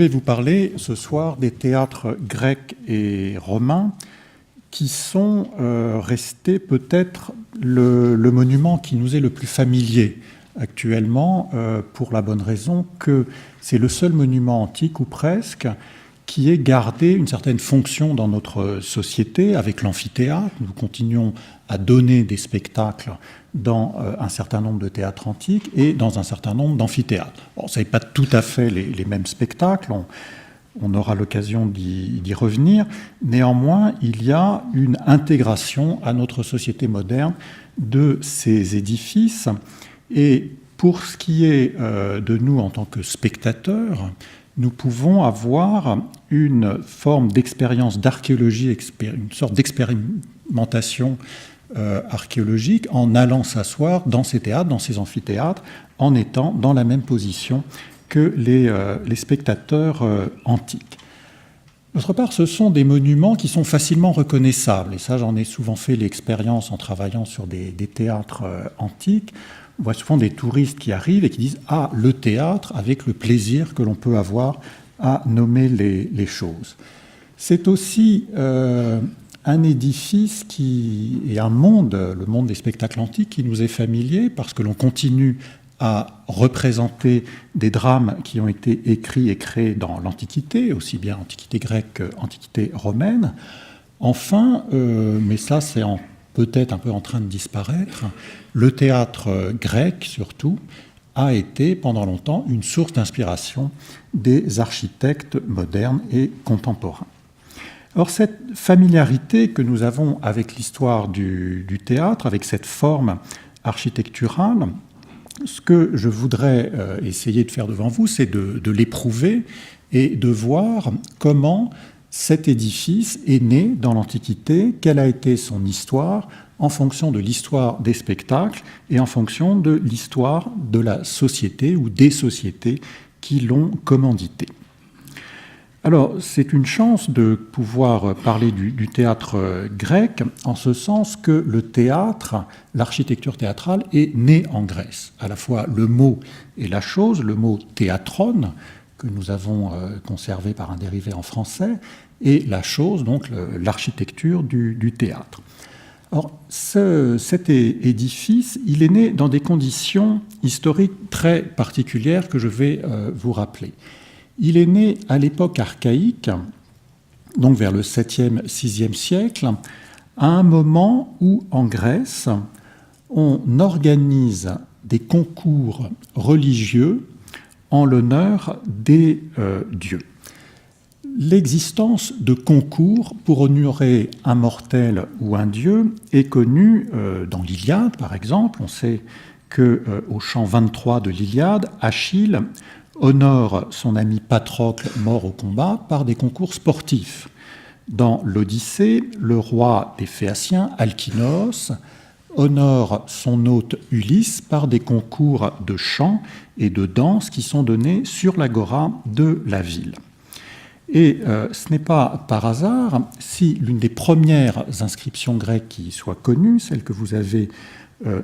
vais vous parler ce soir des théâtres grecs et romains qui sont restés peut-être le monument qui nous est le plus familier actuellement, pour la bonne raison que c'est le seul monument antique, ou presque, qui ait gardé une certaine fonction dans notre société avec l'amphithéâtre. Nous continuons à donner des spectacles dans un certain nombre de théâtres antiques et dans un certain nombre d'amphithéâtres. Bon, ce n'est pas tout à fait les mêmes spectacles, on aura l'occasion d'y revenir. Néanmoins, il y a une intégration à notre société moderne de ces édifices. Et pour ce qui est de nous en tant que spectateurs, nous pouvons avoir une forme d'expérience d'archéologie, une sorte d'expérimentation archéologique en allant s'asseoir dans ces théâtres, dans ces amphithéâtres, en étant dans la même position que les spectateurs antiques. D'autre part, ce sont des monuments qui sont facilement reconnaissables, et ça j'en ai souvent fait l'expérience en travaillant sur des théâtres antiques. On voit souvent des touristes qui arrivent et qui disent « Ah, le théâtre », avec le plaisir que l'on peut avoir à nommer les choses. C'est aussi un édifice et un monde, le monde des spectacles antiques, qui nous est familier parce que l'on continue à représenter des drames qui ont été écrits et créés dans l'Antiquité, aussi bien Antiquité grecque qu'Antiquité romaine. Enfin, mais ça c'est peut-être un peu en train de disparaître, le théâtre grec surtout a été pendant longtemps une source d'inspiration des architectes modernes et contemporains. Alors cette familiarité que nous avons avec l'histoire du théâtre, avec cette forme architecturale, ce que je voudrais essayer de faire devant vous, c'est de l'éprouver et de voir comment cet édifice est né dans l'Antiquité, quelle a été son histoire en fonction de l'histoire des spectacles et en fonction de l'histoire de la société ou des sociétés qui l'ont commandité. Alors, c'est une chance de pouvoir parler du théâtre grec, en ce sens que le théâtre, l'architecture théâtrale, est née en Grèce. À la fois le mot et la chose, le mot théatron, que nous avons conservé par un dérivé en français, et la chose, donc l'architecture du théâtre. Alors, cet édifice, il est né dans des conditions historiques très particulières que je vais vous rappeler. Il est né à l'époque archaïque, donc vers le 7e, 6e siècle, à un moment où, en Grèce, on organise des concours religieux en l'honneur des dieux. L'existence de concours pour honorer un mortel ou un dieu est connue dans l'Iliade, par exemple. On sait qu'au chant 23 de l'Iliade, Achille honore son ami Patrocle mort au combat par des concours sportifs. Dans l'Odyssée, le roi des Phéaciens, Alkinoos, honore son hôte Ulysse par des concours de chant et de danse qui sont donnés sur l'agora de la ville. Et ce n'est pas par hasard si l'une des premières inscriptions grecques qui soit connue, celle que vous avez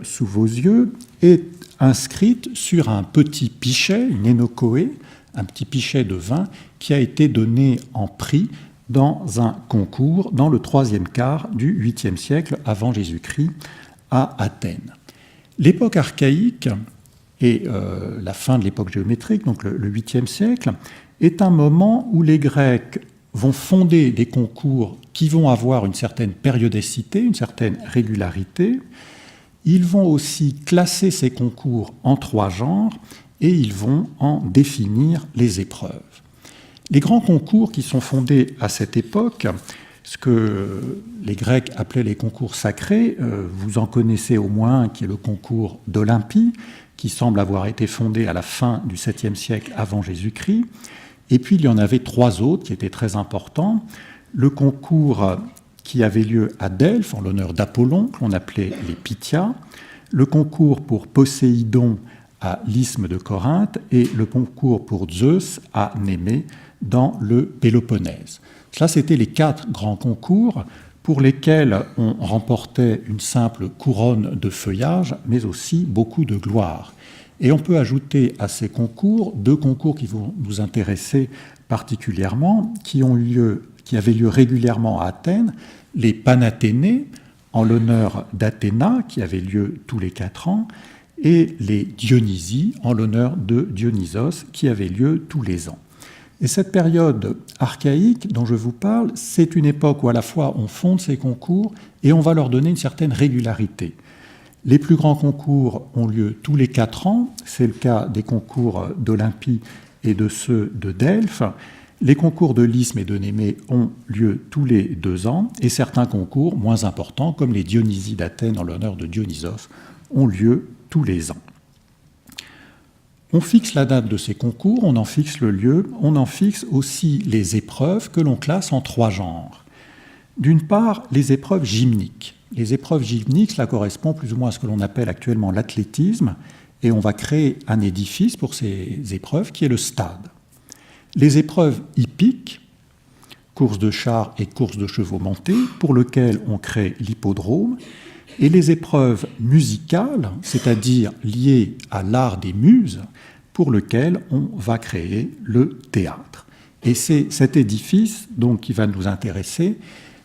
sous vos yeux, est inscrite sur un petit pichet, une énochoé, un petit pichet de vin qui a été donné en prix dans un concours dans le 3e quart du 8e siècle avant Jésus-Christ à Athènes. L'époque archaïque et la fin de l'époque géométrique, donc le 8e siècle, est un moment où les Grecs vont fonder des concours qui vont avoir une certaine périodicité, une certaine régularité. Ils vont aussi classer ces concours en 3 genres et ils vont en définir les épreuves. Les grands concours qui sont fondés à cette époque, ce que les Grecs appelaient les concours sacrés, vous en connaissez au moins un qui est le concours d'Olympie, qui semble avoir été fondé à la fin du 7e siècle avant Jésus-Christ. Et puis il y en avait 3 autres qui étaient très importants. Le concours qui avait lieu à Delphes en l'honneur d'Apollon, qu'on appelait les Pythias, le concours pour Poséidon à l'isthme de Corinthe et le concours pour Zeus à Némée dans le Péloponnèse. Cela, c'était les 4 grands concours pour lesquels on remportait une simple couronne de feuillage, mais aussi beaucoup de gloire. Et on peut ajouter à ces concours 2 concours qui vont nous intéresser particulièrement, qui avaient lieu régulièrement à Athènes, les Panathénées, en l'honneur d'Athéna, qui avait lieu tous les 4 ans, et les Dionysies, en l'honneur de Dionysos, qui avait lieu tous les ans. Et cette période archaïque dont je vous parle, c'est une époque où à la fois on fonde ces concours et on va leur donner une certaine régularité. Les plus grands concours ont lieu tous les 4 ans, c'est le cas des concours d'Olympie et de ceux de Delphes. Les concours de l'Isthme et de Némée ont lieu tous les 2 ans, et certains concours moins importants, comme les Dionysies d'Athènes en l'honneur de Dionysos, ont lieu tous les ans. On fixe la date de ces concours, on en fixe le lieu, on en fixe aussi les épreuves que l'on classe en 3 genres. D'une part, les épreuves gymniques. Les épreuves gymniques, cela correspond plus ou moins à ce que l'on appelle actuellement l'athlétisme, et on va créer un édifice pour ces épreuves qui est le stade. Les épreuves hippiques, courses de chars et courses de chevaux montés, pour lesquelles on crée l'hippodrome, et les épreuves musicales, c'est-à-dire liées à l'art des muses, pour lesquelles on va créer le théâtre. Et c'est cet édifice donc, qui va nous intéresser,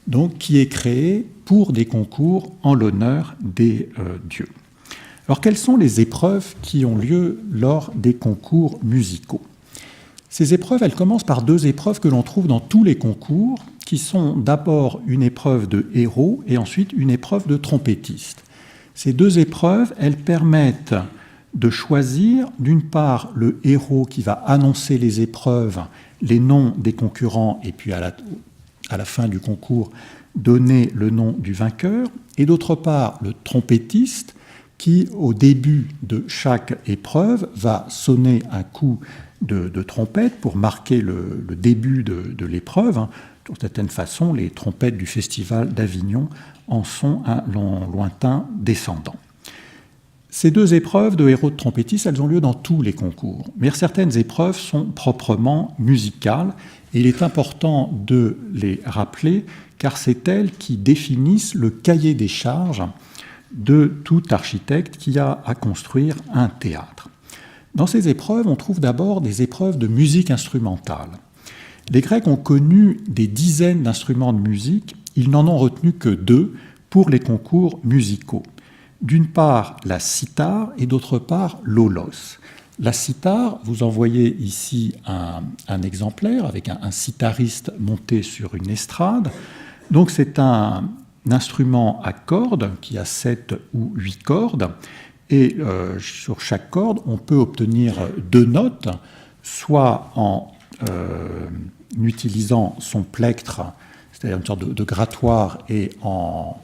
donc, qui est créé pour des concours en l'honneur des dieux. Alors, quelles sont les épreuves qui ont lieu lors des concours musicaux ? Ces épreuves, elles commencent par 2 épreuves que l'on trouve dans tous les concours, qui sont d'abord une épreuve de héros et ensuite une épreuve de trompettiste. Ces 2 épreuves, elles permettent de choisir, d'une part, le héros qui va annoncer les épreuves, les noms des concurrents, et puis à la fin du concours, donner le nom du vainqueur, et d'autre part, le trompettiste qui, au début de chaque épreuve, va sonner un coup de trompette pour marquer le début de l'épreuve. D'une certaine façon, les trompettes du Festival d'Avignon en sont un lointain descendant. Ces 2 épreuves de héros de trompettistes, elles ont lieu dans tous les concours. Mais certaines épreuves sont proprement musicales et il est important de les rappeler car c'est elles qui définissent le cahier des charges de tout architecte qui a à construire un théâtre. Dans ces épreuves, on trouve d'abord des épreuves de musique instrumentale. Les Grecs ont connu des dizaines d'instruments de musique, ils n'en ont retenu que 2 pour les concours musicaux. D'une part, la cithare et d'autre part, l'aulos. La cithare, vous en voyez ici un exemplaire avec un cithariste monté sur une estrade. Donc c'est un instrument à cordes qui a 7 ou 8 cordes. Et sur chaque corde, on peut obtenir 2 notes, soit en utilisant son plectre, c'est-à-dire une sorte de grattoir, et en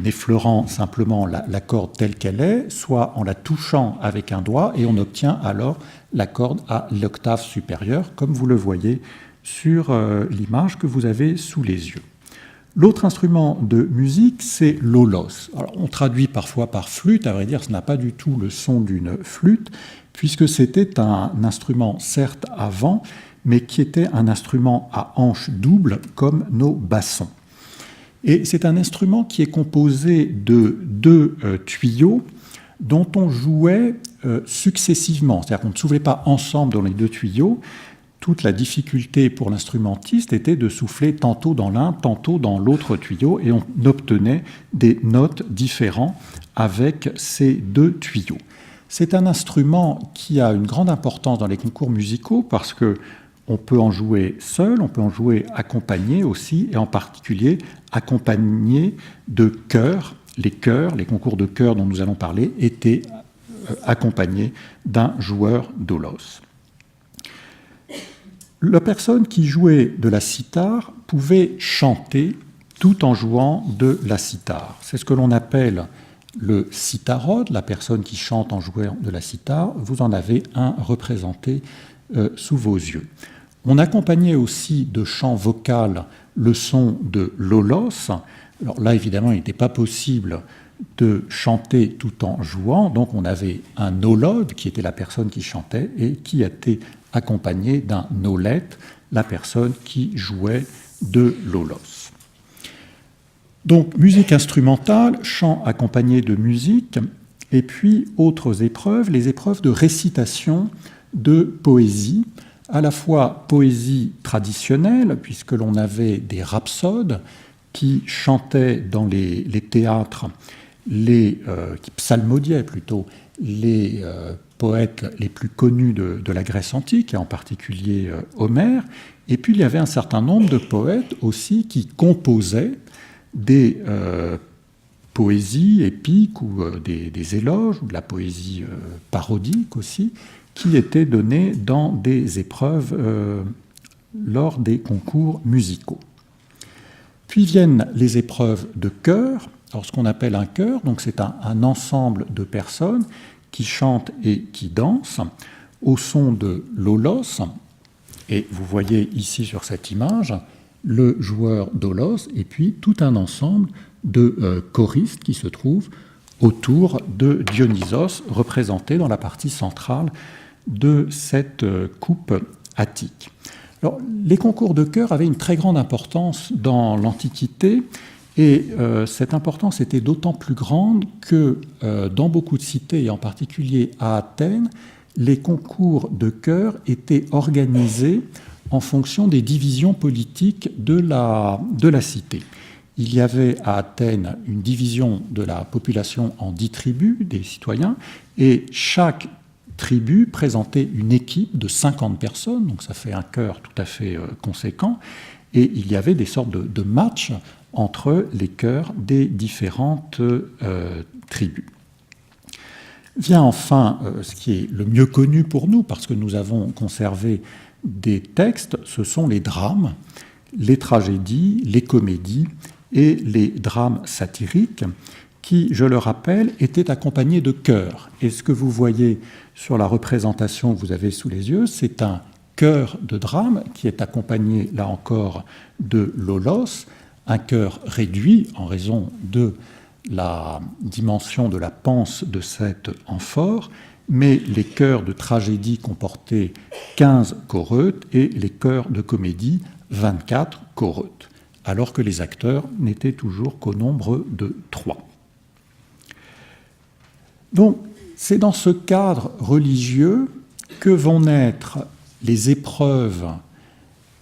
effleurant simplement la corde telle qu'elle est, soit en la touchant avec un doigt, et on obtient alors la corde à l'octave supérieure, comme vous le voyez sur l'image que vous avez sous les yeux. L'autre instrument de musique, c'est l'aulos. Alors, on traduit parfois par flûte, à vrai dire, ce n'a pas du tout le son d'une flûte, puisque c'était un instrument, certes à vent, mais qui était un instrument à hanche double, comme nos bassons. Et c'est un instrument qui est composé de 2 tuyaux dont on jouait successivement, c'est-à-dire qu'on ne soufflait pas ensemble dans les 2 tuyaux. Toute la difficulté pour l'instrumentiste était de souffler tantôt dans l'un, tantôt dans l'autre tuyau, et on obtenait des notes différentes avec ces 2 tuyaux. C'est un instrument qui a une grande importance dans les concours musicaux parce qu'on peut en jouer seul, on peut en jouer accompagné aussi, et en particulier accompagné de chœurs. Les concours de chœurs dont nous allons parler, étaient accompagnés d'un joueur d'aulos. La personne qui jouait de la cithare pouvait chanter tout en jouant de la cithare. C'est ce que l'on appelle le citharode, la personne qui chante en jouant de la cithare. Vous en avez un représenté sous vos yeux. On accompagnait aussi de chant vocal le son de l'aulos. Alors là, évidemment, il n'était pas possible de chanter tout en jouant, donc on avait un aulode, qui était la personne qui chantait, et qui était accompagné d'un aulète, la personne qui jouait de l'aulos. Donc, musique instrumentale, chant accompagné de musique, et puis autres épreuves, les épreuves de récitation de poésie. à la fois poésie traditionnelle, puisque l'on avait des rhapsodes qui chantaient dans les théâtres, qui psalmodiaient plutôt, les poètes les plus connus de la Grèce antique, et en particulier Homère. Et puis il y avait un certain nombre de poètes aussi qui composaient des poésies épiques ou des éloges, ou de la poésie parodique aussi, qui étaient données dans des épreuves lors des concours musicaux. Puis viennent les épreuves de chœur. Alors, ce qu'on appelle un chœur, donc c'est un ensemble de personnes qui chantent et qui dansent au son de l'aulos. Et vous voyez ici sur cette image le joueur d'aulos et puis tout un ensemble de choristes qui se trouvent autour de Dionysos, représenté dans la partie centrale de cette coupe attique. Alors, les concours de chœur avaient une très grande importance dans l'Antiquité, et cette importance était d'autant plus grande que dans beaucoup de cités, et en particulier à Athènes, les concours de chœur étaient organisés en fonction des divisions politiques de la cité. Il y avait à Athènes une division de la population en 10 tribus des citoyens, et chaque tribu présentait une équipe de 50 personnes, donc ça fait un chœur tout à fait conséquent, et il y avait des sortes de matchs entre les chœurs des différentes tribus. Vient enfin ce qui est le mieux connu pour nous, parce que nous avons conservé des textes, ce sont les drames, les tragédies, les comédies et les drames satiriques, qui, je le rappelle, étaient accompagnés de chœurs. Et ce que vous voyez sur la représentation que vous avez sous les yeux, c'est un chœur de drame qui est accompagné, là encore, de l'aulos, un chœur réduit en raison de la dimension de la panse de cet amphore, mais les chœurs de tragédie comportaient 15 choreutes et les chœurs de comédie 24 choreutes, alors que les acteurs n'étaient toujours qu'au nombre de 3. Donc, c'est dans ce cadre religieux que vont naître les épreuves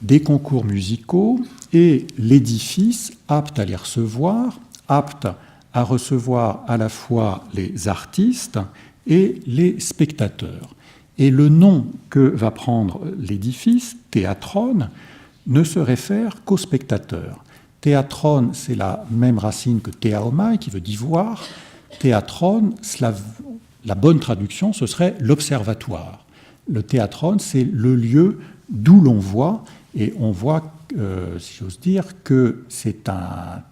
des concours musicaux et l'édifice apte à les recevoir, apte à recevoir à la fois les artistes et les spectateurs. Et le nom que va prendre l'édifice, théatron, ne se réfère qu'aux spectateurs. Théatron, c'est la même racine que théaomai, qui veut dire voir. Théatron, la bonne traduction, ce serait l'observatoire. Le théatron, c'est le lieu d'où l'on voit, et on voit, si j'ose dire, que c'est un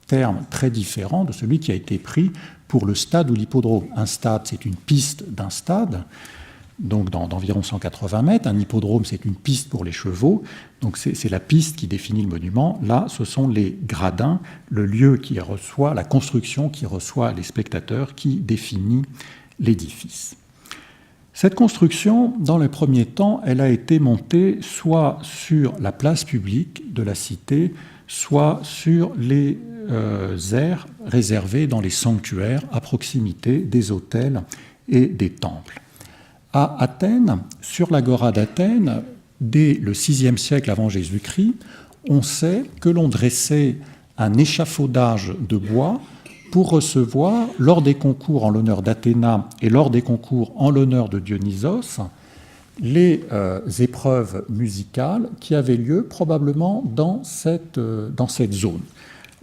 terme très différent de celui qui a été pris pour le stade ou l'hippodrome. Un stade, c'est une piste d'un stade, donc d'environ 180 mètres. Un hippodrome, c'est une piste pour les chevaux. Donc c'est la piste qui définit le monument. Là, ce sont les gradins, le lieu qui reçoit, la construction qui reçoit les spectateurs, qui définit l'édifice. Cette construction, dans les premiers temps, elle a été montée soit sur la place publique de la cité, soit sur les aires réservées dans les sanctuaires à proximité des autels et des temples. À Athènes, sur l'agora d'Athènes, dès le VIe siècle avant Jésus-Christ, on sait que l'on dressait un échafaudage de bois pour recevoir, lors des concours en l'honneur d'Athéna et lors des concours en l'honneur de Dionysos, les épreuves musicales qui avaient lieu probablement dans cette zone.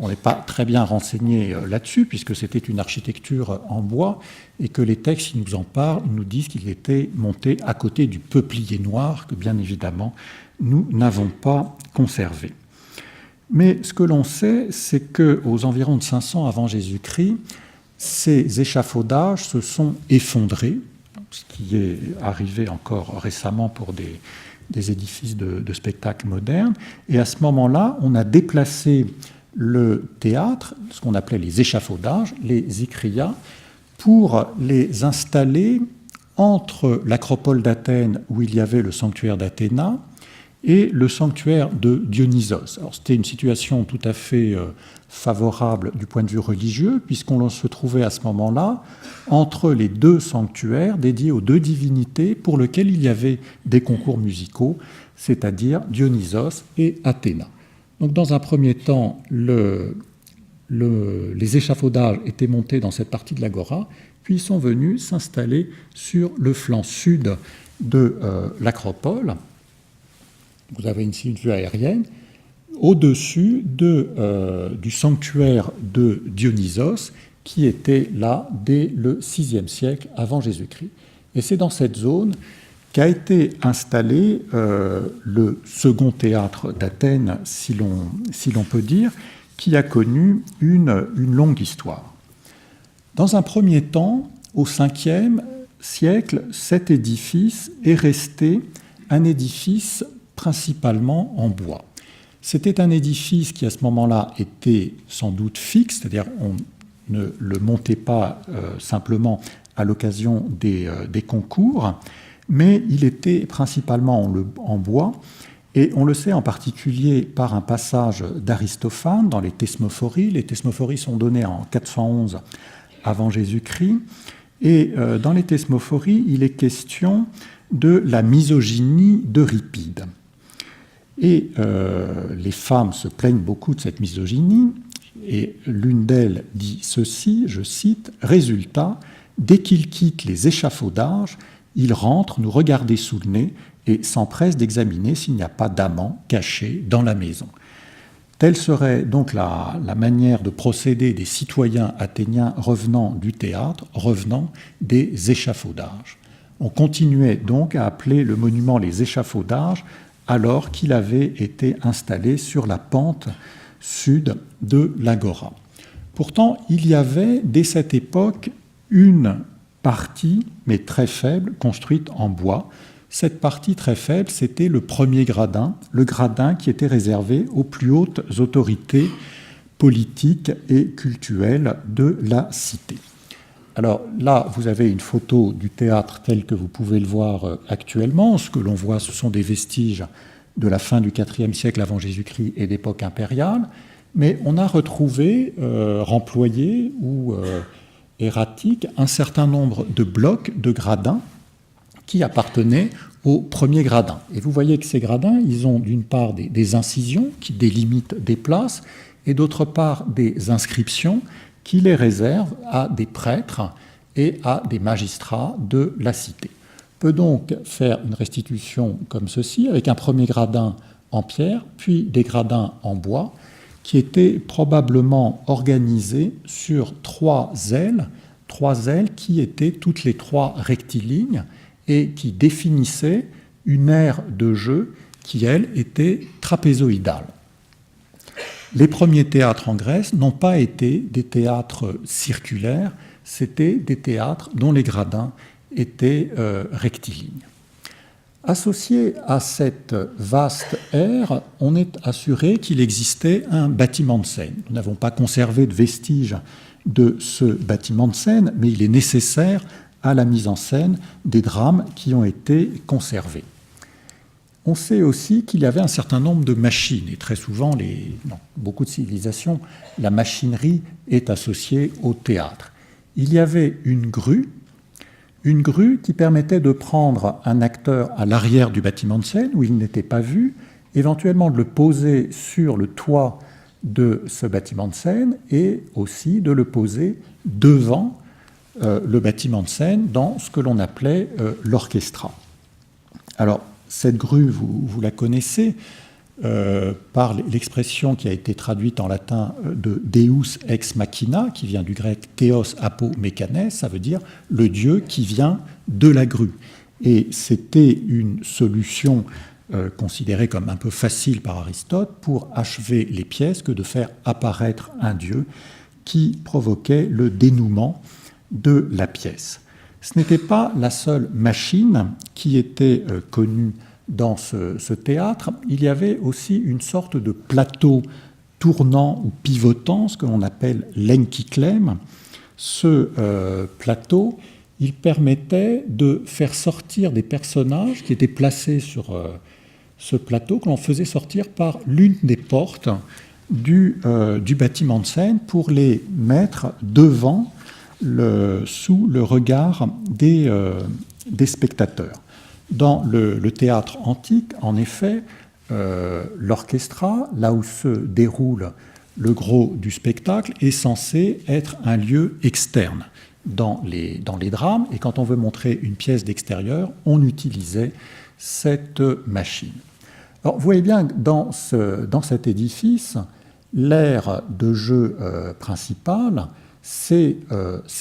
On n'est pas très bien renseigné là-dessus, puisque c'était une architecture en bois, et que les textes qui nous en parlent nous disent qu'il était monté à côté du peuplier noir, que bien évidemment nous n'avons pas conservé. Mais ce que l'on sait, c'est qu'aux environs de 500 avant Jésus-Christ, ces échafaudages se sont effondrés, ce qui est arrivé encore récemment pour des édifices de spectacle modernes. Et à ce moment-là, on a déplacé le théâtre, ce qu'on appelait les échafaudages, les ikria, pour les installer entre l'acropole d'Athènes, où il y avait le sanctuaire d'Athéna, et le sanctuaire de Dionysos. Alors, c'était une situation tout à fait favorable du point de vue religieux, puisqu'on se trouvait à ce moment-là entre les deux sanctuaires dédiés aux deux divinités pour lesquelles il y avait des concours musicaux, c'est-à-dire Dionysos et Athéna. Donc, dans un premier temps, les échafaudages étaient montés dans cette partie de l'agora, puis ils sont venus s'installer sur le flanc sud de l'acropole. Vous avez ici une vue aérienne, au-dessus du sanctuaire de Dionysos, qui était là dès le VIe siècle avant Jésus-Christ. Et c'est dans cette zone qu'a été installé le second théâtre d'Athènes, si l'on peut dire, qui a connu une longue histoire. Dans un premier temps, au Ve siècle, cet édifice est resté un édifice principalement en bois. C'était un édifice qui, à ce moment-là, était sans doute fixe, c'est-à-dire on ne le montait pas simplement à l'occasion des concours, mais il était principalement en bois, et on le sait en particulier par un passage d'Aristophane dans les Thesmophories. Les Thesmophories sont données en 411 avant Jésus-Christ, et dans les Thesmophories, il est question de la misogynie d'Euripide. Et les femmes se plaignent beaucoup de cette misogynie, et l'une d'elles dit ceci, je cite, « Résultat, dès qu'il quitte les échafaudages, il rentre nous regarder sous le nez et s'empresse d'examiner s'il n'y a pas d'amant caché dans la maison. » Telle serait donc la manière de procéder des citoyens athéniens revenant du théâtre, revenant des échafaudages. On continuait donc à appeler le monument les échafaudages alors qu'il avait été installé sur la pente sud de l'agora. Pourtant, il y avait dès cette époque une partie, mais très faible, construite en bois. Cette partie très faible, c'était le premier gradin, le gradin qui était réservé aux plus hautes autorités politiques et cultuelles de la cité. Alors là, vous avez une photo du théâtre tel que vous pouvez le voir actuellement. Ce que l'on voit, ce sont des vestiges de la fin du IVe siècle avant Jésus-Christ et d'époque impériale, mais on a retrouvé, remployés ou erratiques, un certain nombre de blocs, de gradins, qui appartenaient au premier gradin. Et vous voyez que ces gradins, ils ont d'une part des incisions qui délimitent des places, et d'autre part des inscriptions qui les réservent à des prêtres et à des magistrats de la cité. On peut donc faire une restitution comme ceci, avec un premier gradin en pierre, puis des gradins en bois, qui étaient probablement organisés sur trois ailes qui étaient toutes les trois rectilignes et qui définissaient une aire de jeu qui, elle, était trapézoïdale. Les premiers théâtres en Grèce n'ont pas été des théâtres circulaires, c'était des théâtres dont les gradins étaient rectilignes. Associé à cette vaste aire, on est assuré qu'il existait un bâtiment de scène. Nous n'avons pas conservé de vestiges de ce bâtiment de scène, mais il est nécessaire à la mise en scène des drames qui ont été conservés. On sait aussi qu'il y avait un certain nombre de machines, et très souvent, dans beaucoup de civilisations, la machinerie est associée au théâtre. Il y avait une grue qui permettait de prendre un acteur à l'arrière du bâtiment de scène, où il n'était pas vu, éventuellement de le poser sur le toit de ce bâtiment de scène, et aussi de le poser devant le bâtiment de scène dans ce que l'on appelait l'orchestra. Alors, cette grue, vous la connaissez par l'expression qui a été traduite en latin de Deus ex machina, qui vient du grec Theos apo mékanès, ça veut dire le Dieu qui vient de la grue. Et c'était une solution considérée comme un peu facile par Aristote pour achever les pièces que de faire apparaître un Dieu qui provoquait le dénouement de la pièce. Ce n'était pas la seule machine qui était connue dans ce théâtre. Il y avait aussi une sorte de plateau tournant ou pivotant, ce que l'on appelle l'enkiklème. Ce plateau, il permettait de faire sortir des personnages qui étaient placés sur ce plateau que l'on faisait sortir par l'une des portes du bâtiment de scène pour les mettre devant, sous le regard des spectateurs. Dans le théâtre antique, en effet, l'orchestra, là où se déroule le gros du spectacle, est censé être un lieu externe dans les drames, et quand on veut montrer une pièce d'extérieur, on utilisait cette machine. Alors, vous voyez bien que dans cet édifice, l'aire de jeu principale, c'est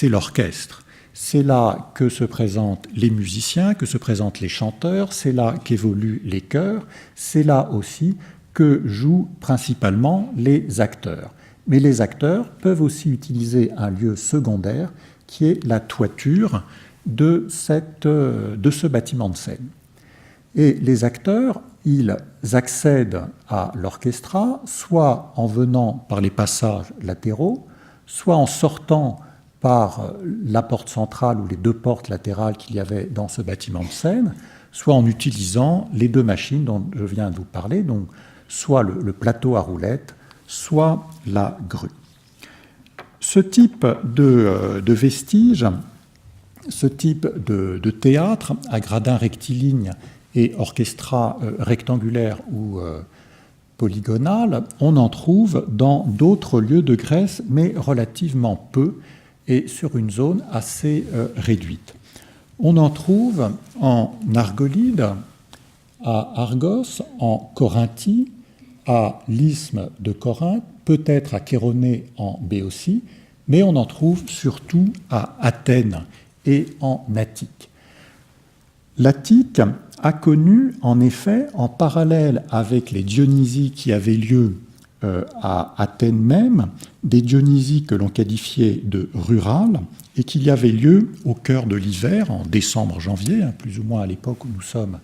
l'orchestre. C'est là que se présentent les musiciens, que se présentent les chanteurs, c'est là qu'évoluent les chœurs, c'est là aussi que jouent principalement les acteurs. Mais les acteurs peuvent aussi utiliser un lieu secondaire qui est la toiture de ce bâtiment de scène. Et les acteurs, ils accèdent à l'orchestra soit en venant par les passages latéraux, soit en sortant par la porte centrale ou les deux portes latérales qu'il y avait dans ce bâtiment de scène, soit en utilisant les deux machines dont je viens de vous parler, donc soit le plateau à roulettes, soit la grue. Ce type de vestige, ce type de théâtre à gradins rectilignes et orchestra rectangulaire ou polygonal, on en trouve dans d'autres lieux de Grèce, mais relativement peu, et sur une zone assez réduite. On en trouve en Argolide, à Argos, en Corinthie, à l'isthme de Corinthe, peut-être à Chéronée en Béotie, mais on en trouve surtout à Athènes et en Attique. L'Attique a connu, en effet, en parallèle avec les Dionysies qui avaient lieu à Athènes même, des Dionysies que l'on qualifiait de rurales et qui y avaient lieu au cœur de l'hiver, en décembre-janvier, plus ou moins à l'époque où nous sommes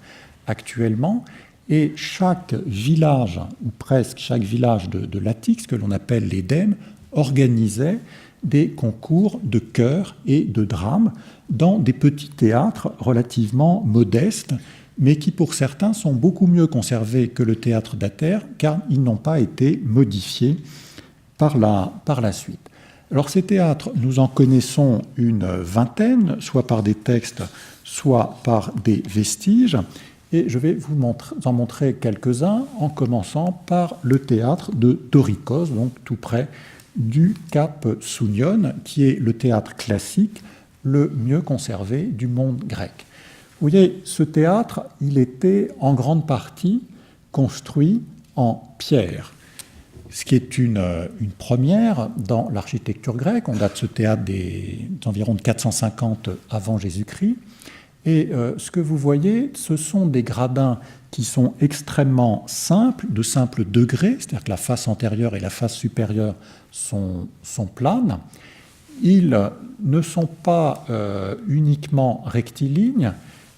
actuellement, et chaque village, ou presque chaque village de l'Attique, ce que l'on appelle l'Édème, organisait des concours de chœurs et de drames dans des petits théâtres relativement modestes, mais qui pour certains sont beaucoup mieux conservés que le théâtre d'Athènes, car ils n'ont pas été modifiés par la suite. Alors ces théâtres, nous en connaissons une vingtaine, soit par des textes, soit par des vestiges, et je vais vous en montrer quelques-uns, en commençant par le théâtre de Torikos, donc tout près du Cap Sounion, qui est le théâtre classique le mieux conservé du monde grec. Vous voyez, ce théâtre, il était en grande partie construit en pierre, ce qui est une première dans l'architecture grecque. On date ce théâtre d'environ 450 avant Jésus-Christ. Et ce que vous voyez, ce sont des gradins qui sont extrêmement simples, de simple degré, c'est-à-dire que la face antérieure et la face supérieure sont planes. Ils ne sont pas uniquement rectilignes,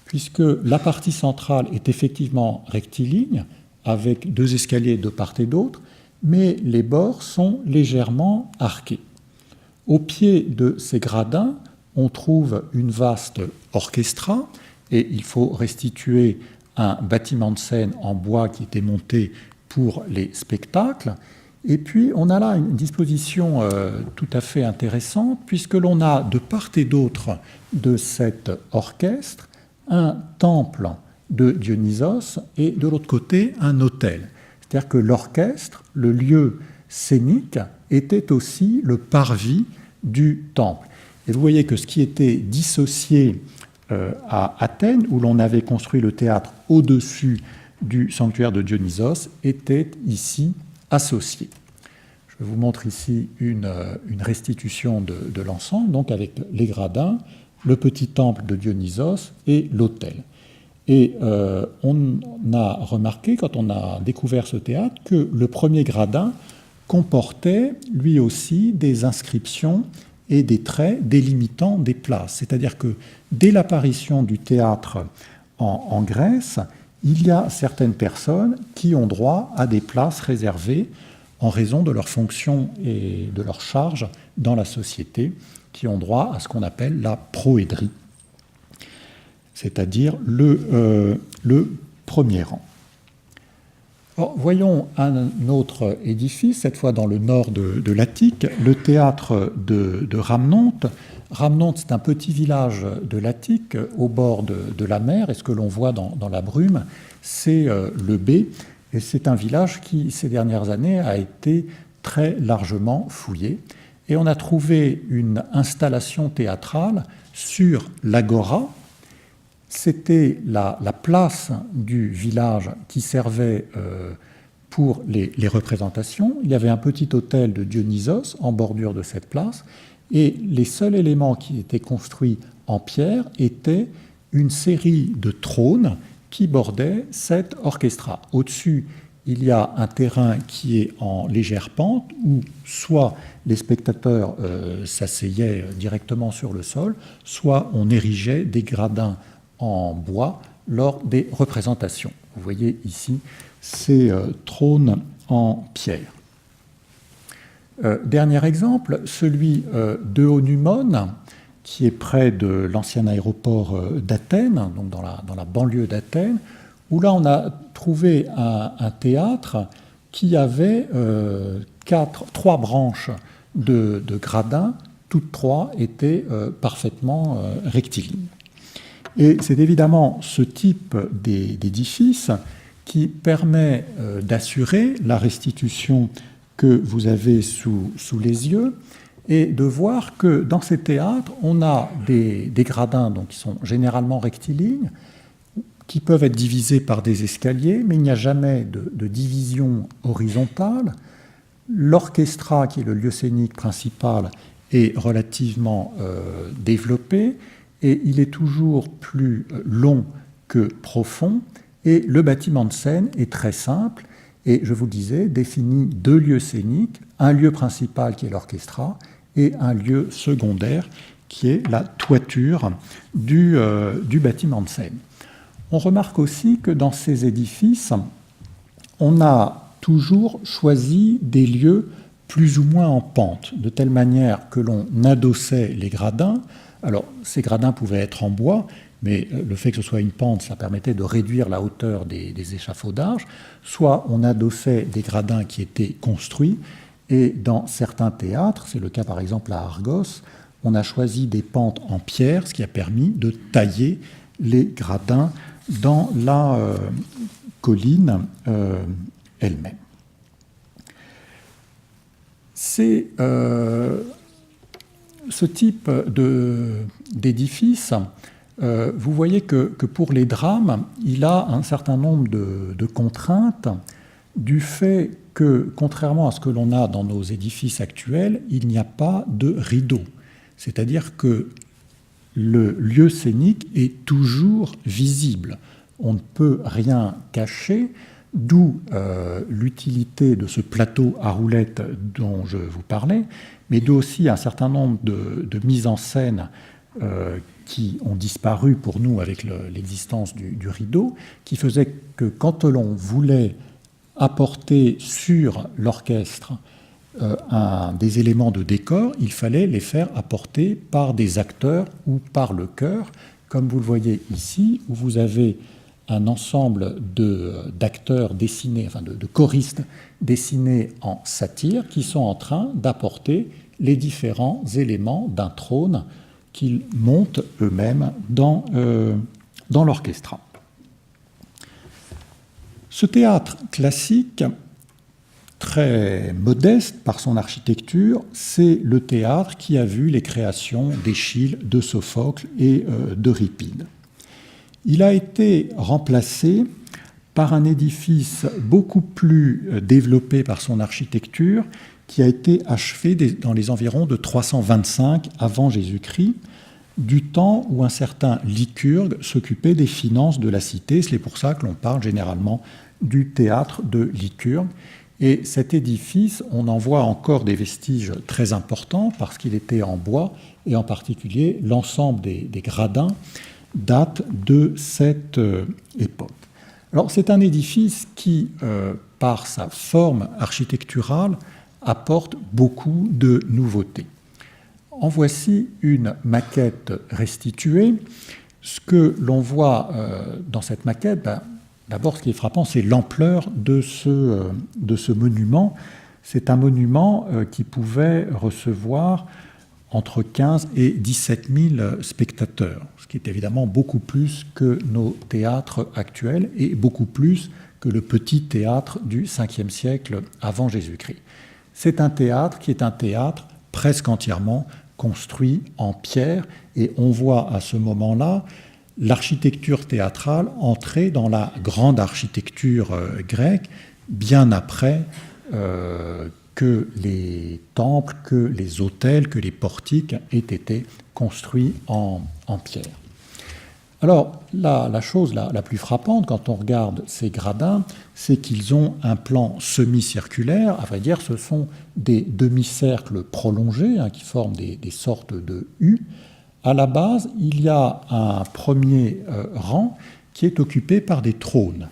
puisque la partie centrale est effectivement rectiligne, avec deux escaliers de part et d'autre, mais les bords sont légèrement arqués. Au pied de ces gradins, on trouve une vaste orchestra, et il faut restituer un bâtiment de scène en bois qui était monté pour les spectacles. Et puis, on a là une disposition tout à fait intéressante, puisque l'on a de part et d'autre de cet orchestre un temple de Dionysos et de l'autre côté un autel. C'est-à-dire que l'orchestre, le lieu scénique, était aussi le parvis du temple. Et vous voyez que ce qui était dissocié à Athènes, où l'on avait construit le théâtre au-dessus du sanctuaire de Dionysos, était ici associé. Je vous montre ici une restitution de l'ensemble, donc avec les gradins, le petit temple de Dionysos et l'autel. Et on a remarqué, quand on a découvert ce théâtre, que le premier gradin comportait lui aussi des inscriptions et des traits délimitant des places. C'est-à-dire que dès l'apparition du théâtre en Grèce, il y a certaines personnes qui ont droit à des places réservées en raison de leur fonction et de leur charge dans la société, qui ont droit à ce qu'on appelle la proédrie, c'est-à-dire le premier rang. Alors, voyons un autre édifice, cette fois dans le nord de l'Attique, le théâtre de Rhamnonte. Rhamnonte, c'est un petit village de l'Attique au bord de la mer, et ce que l'on voit dans la brume, c'est le Bé, et c'est un village qui, ces dernières années, a été très largement fouillé. Et on a trouvé une installation théâtrale sur l'agora. C'était la place du village qui servait pour les représentations. Il y avait un petit hôtel de Dionysos en bordure de cette place, et les seuls éléments qui étaient construits en pierre étaient une série de trônes qui bordaient cet orchestra. Au-dessus, il y a un terrain qui est en légère pente, où soit les spectateurs s'asseyaient directement sur le sol, soit on érigeait des gradins en bois lors des représentations. Vous voyez ici ces trônes en pierre. Dernier exemple, celui de Onumone, qui est près de l'ancien aéroport d'Athènes, donc dans la banlieue d'Athènes, où là on a trouvé un théâtre qui avait trois branches de gradins, toutes trois étaient parfaitement rectilignes. Et c'est évidemment ce type d'édifice qui permet d'assurer la restitution que vous avez sous les yeux, et de voir que dans ces théâtres, on a des gradins donc, qui sont généralement rectilignes, qui peuvent être divisés par des escaliers, mais il n'y a jamais de division horizontale. L'orchestra, qui est le lieu scénique principal, est relativement développé, et il est toujours plus long que profond, et le bâtiment de scène est très simple, et je vous le disais, définit deux lieux scéniques, un lieu principal qui est l'orchestra, et un lieu secondaire qui est la toiture du bâtiment de scène. On remarque aussi que dans ces édifices, on a toujours choisi des lieux plus ou moins en pente, de telle manière que l'on adossait les gradins. Alors, ces gradins pouvaient être en bois, mais le fait que ce soit une pente, ça permettait de réduire la hauteur des échafaudages. Soit on adossait des gradins qui étaient construits, et dans certains théâtres, c'est le cas par exemple à Argos, on a choisi des pentes en pierre, ce qui a permis de tailler les gradins dans la colline elle-même. C'est ce type d'édifice, vous voyez que pour les drames, il a un certain nombre de contraintes du fait que, contrairement à ce que l'on a dans nos édifices actuels, il n'y a pas de rideau. C'est-à-dire que le lieu scénique est toujours visible. On ne peut rien cacher, d'où l'utilité de ce plateau à roulettes dont je vous parlais, mais d'où aussi un certain nombre de mises en scène qui ont disparu pour nous avec l'existence du rideau, qui faisait que quand l'on voulait apporter sur l'orchestre des éléments de décor, il fallait les faire apporter par des acteurs ou par le chœur, comme vous le voyez ici, où vous avez un ensemble d'acteurs dessinés, enfin de choristes dessinés en satire, qui sont en train d'apporter les différents éléments d'un trône qu'ils montent eux-mêmes dans l'orchestra. Ce théâtre classique, très modeste par son architecture, c'est le théâtre qui a vu les créations d'Échille, de Sophocle et d'Euripide. Il a été remplacé par un édifice beaucoup plus développé par son architecture, qui a été achevé dans les environs de 325 avant Jésus-Christ, du temps où un certain Lycurgue s'occupait des finances de la cité. C'est pour ça que l'on parle généralement du théâtre de Lycurgue. Et cet édifice, on en voit encore des vestiges très importants parce qu'il était en bois, et en particulier l'ensemble des gradins date de cette époque. Alors c'est un édifice qui, par sa forme architecturale, apporte beaucoup de nouveautés. En voici une maquette restituée. Ce que l'on voit dans cette maquette, D'abord, ce qui est frappant, c'est l'ampleur de ce monument. C'est un monument qui pouvait recevoir entre 15 et 17 000 spectateurs, ce qui est évidemment beaucoup plus que nos théâtres actuels et beaucoup plus que le petit théâtre du 5e siècle avant Jésus-Christ. C'est un théâtre qui est un théâtre presque entièrement construit en pierre, et on voit à ce moment-là l'architecture théâtrale entrer dans la grande architecture grecque bien après que les temples, que les autels, que les portiques aient été construits en pierre. Alors, la chose la plus frappante quand on regarde ces gradins, c'est qu'ils ont un plan semi-circulaire. À vrai dire, ce sont des demi-cercles prolongés qui forment des sortes de U. À la base, il y a un premier rang qui est occupé par des trônes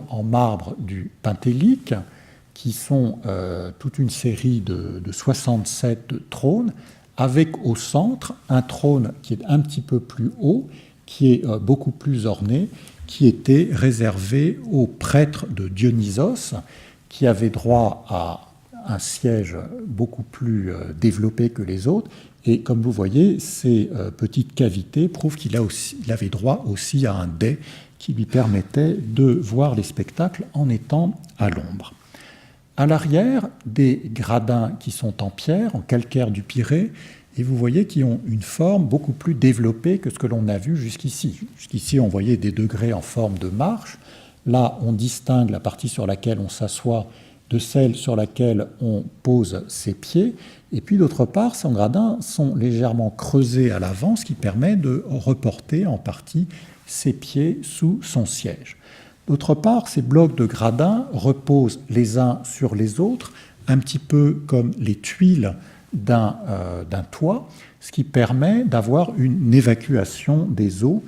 en marbre du Pentélique, qui sont toute une série de 67 trônes, avec au centre un trône qui est un petit peu plus haut, qui est beaucoup plus orné, qui était réservé aux prêtres de Dionysos, qui avaient droit à un siège beaucoup plus développé que les autres. Et comme vous voyez, ces petites cavités prouvent qu'il avait droit aussi à un dais qui lui permettait de voir les spectacles en étant à l'ombre. À l'arrière, des gradins qui sont en pierre, en calcaire du Pirée, et vous voyez qu'ils ont une forme beaucoup plus développée que ce que l'on a vu jusqu'ici. Jusqu'ici, on voyait des degrés en forme de marche. Là, on distingue la partie sur laquelle on s'assoit de celle sur laquelle on pose ses pieds. Et puis, d'autre part, ces gradins sont légèrement creusés à l'avant, ce qui permet de reporter en partie ses pieds sous son siège. D'autre part, ces blocs de gradins reposent les uns sur les autres, un petit peu comme les tuiles d'un toit, ce qui permet d'avoir une évacuation des eaux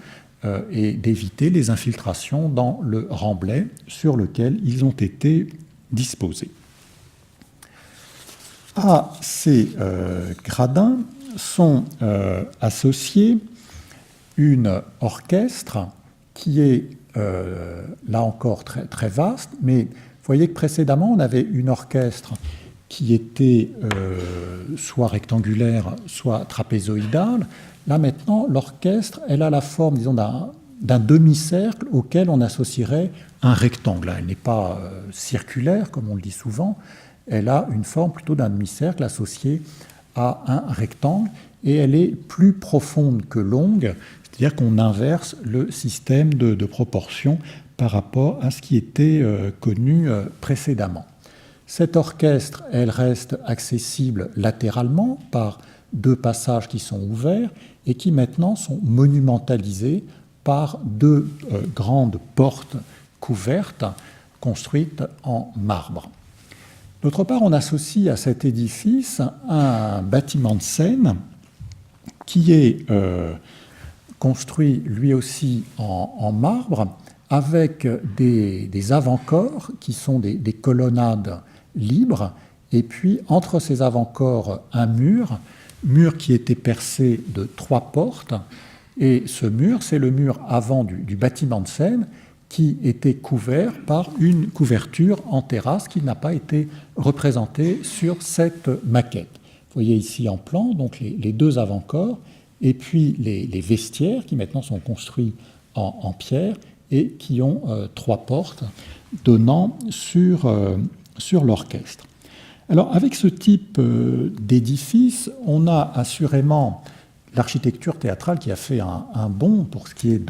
et d'éviter les infiltrations dans le remblai sur lequel ils ont été disposés. À ces gradins sont associés une orchestre qui est là encore très, très vaste, mais vous voyez que précédemment on avait une orchestre qui était soit rectangulaire, soit trapézoïdale. Là maintenant, l'orchestre, elle a la forme, disons, d'un demi-cercle auquel on associerait un rectangle. Là, elle n'est pas circulaire, comme on le dit souvent, elle a une forme plutôt d'un demi-cercle associé à un rectangle, et elle est plus profonde que longue, c'est-à-dire qu'on inverse le système de proportion par rapport à ce qui était connu précédemment. Cette orchestre, elle reste accessible latéralement par deux passages qui sont ouverts et qui maintenant sont monumentalisés par deux grandes portes couvertes construites en marbre. D'autre part, on associe à cet édifice un bâtiment de scène qui est construit lui aussi en marbre avec des avant-corps qui sont des colonnades libres, et puis entre ces avant-corps un mur qui était percé de 3 portes, et ce mur, c'est le mur avant du bâtiment de scène qui était couvert par une couverture en terrasse qui n'a pas été représentée sur cette maquette. Vous voyez ici en plan donc les deux avant-corps et puis les vestiaires qui maintenant sont construits en pierre et qui ont 3 portes donnant sur l'orchestre. Alors, avec ce type d'édifice, on a assurément l'architecture théâtrale qui a fait un bond pour ce qui est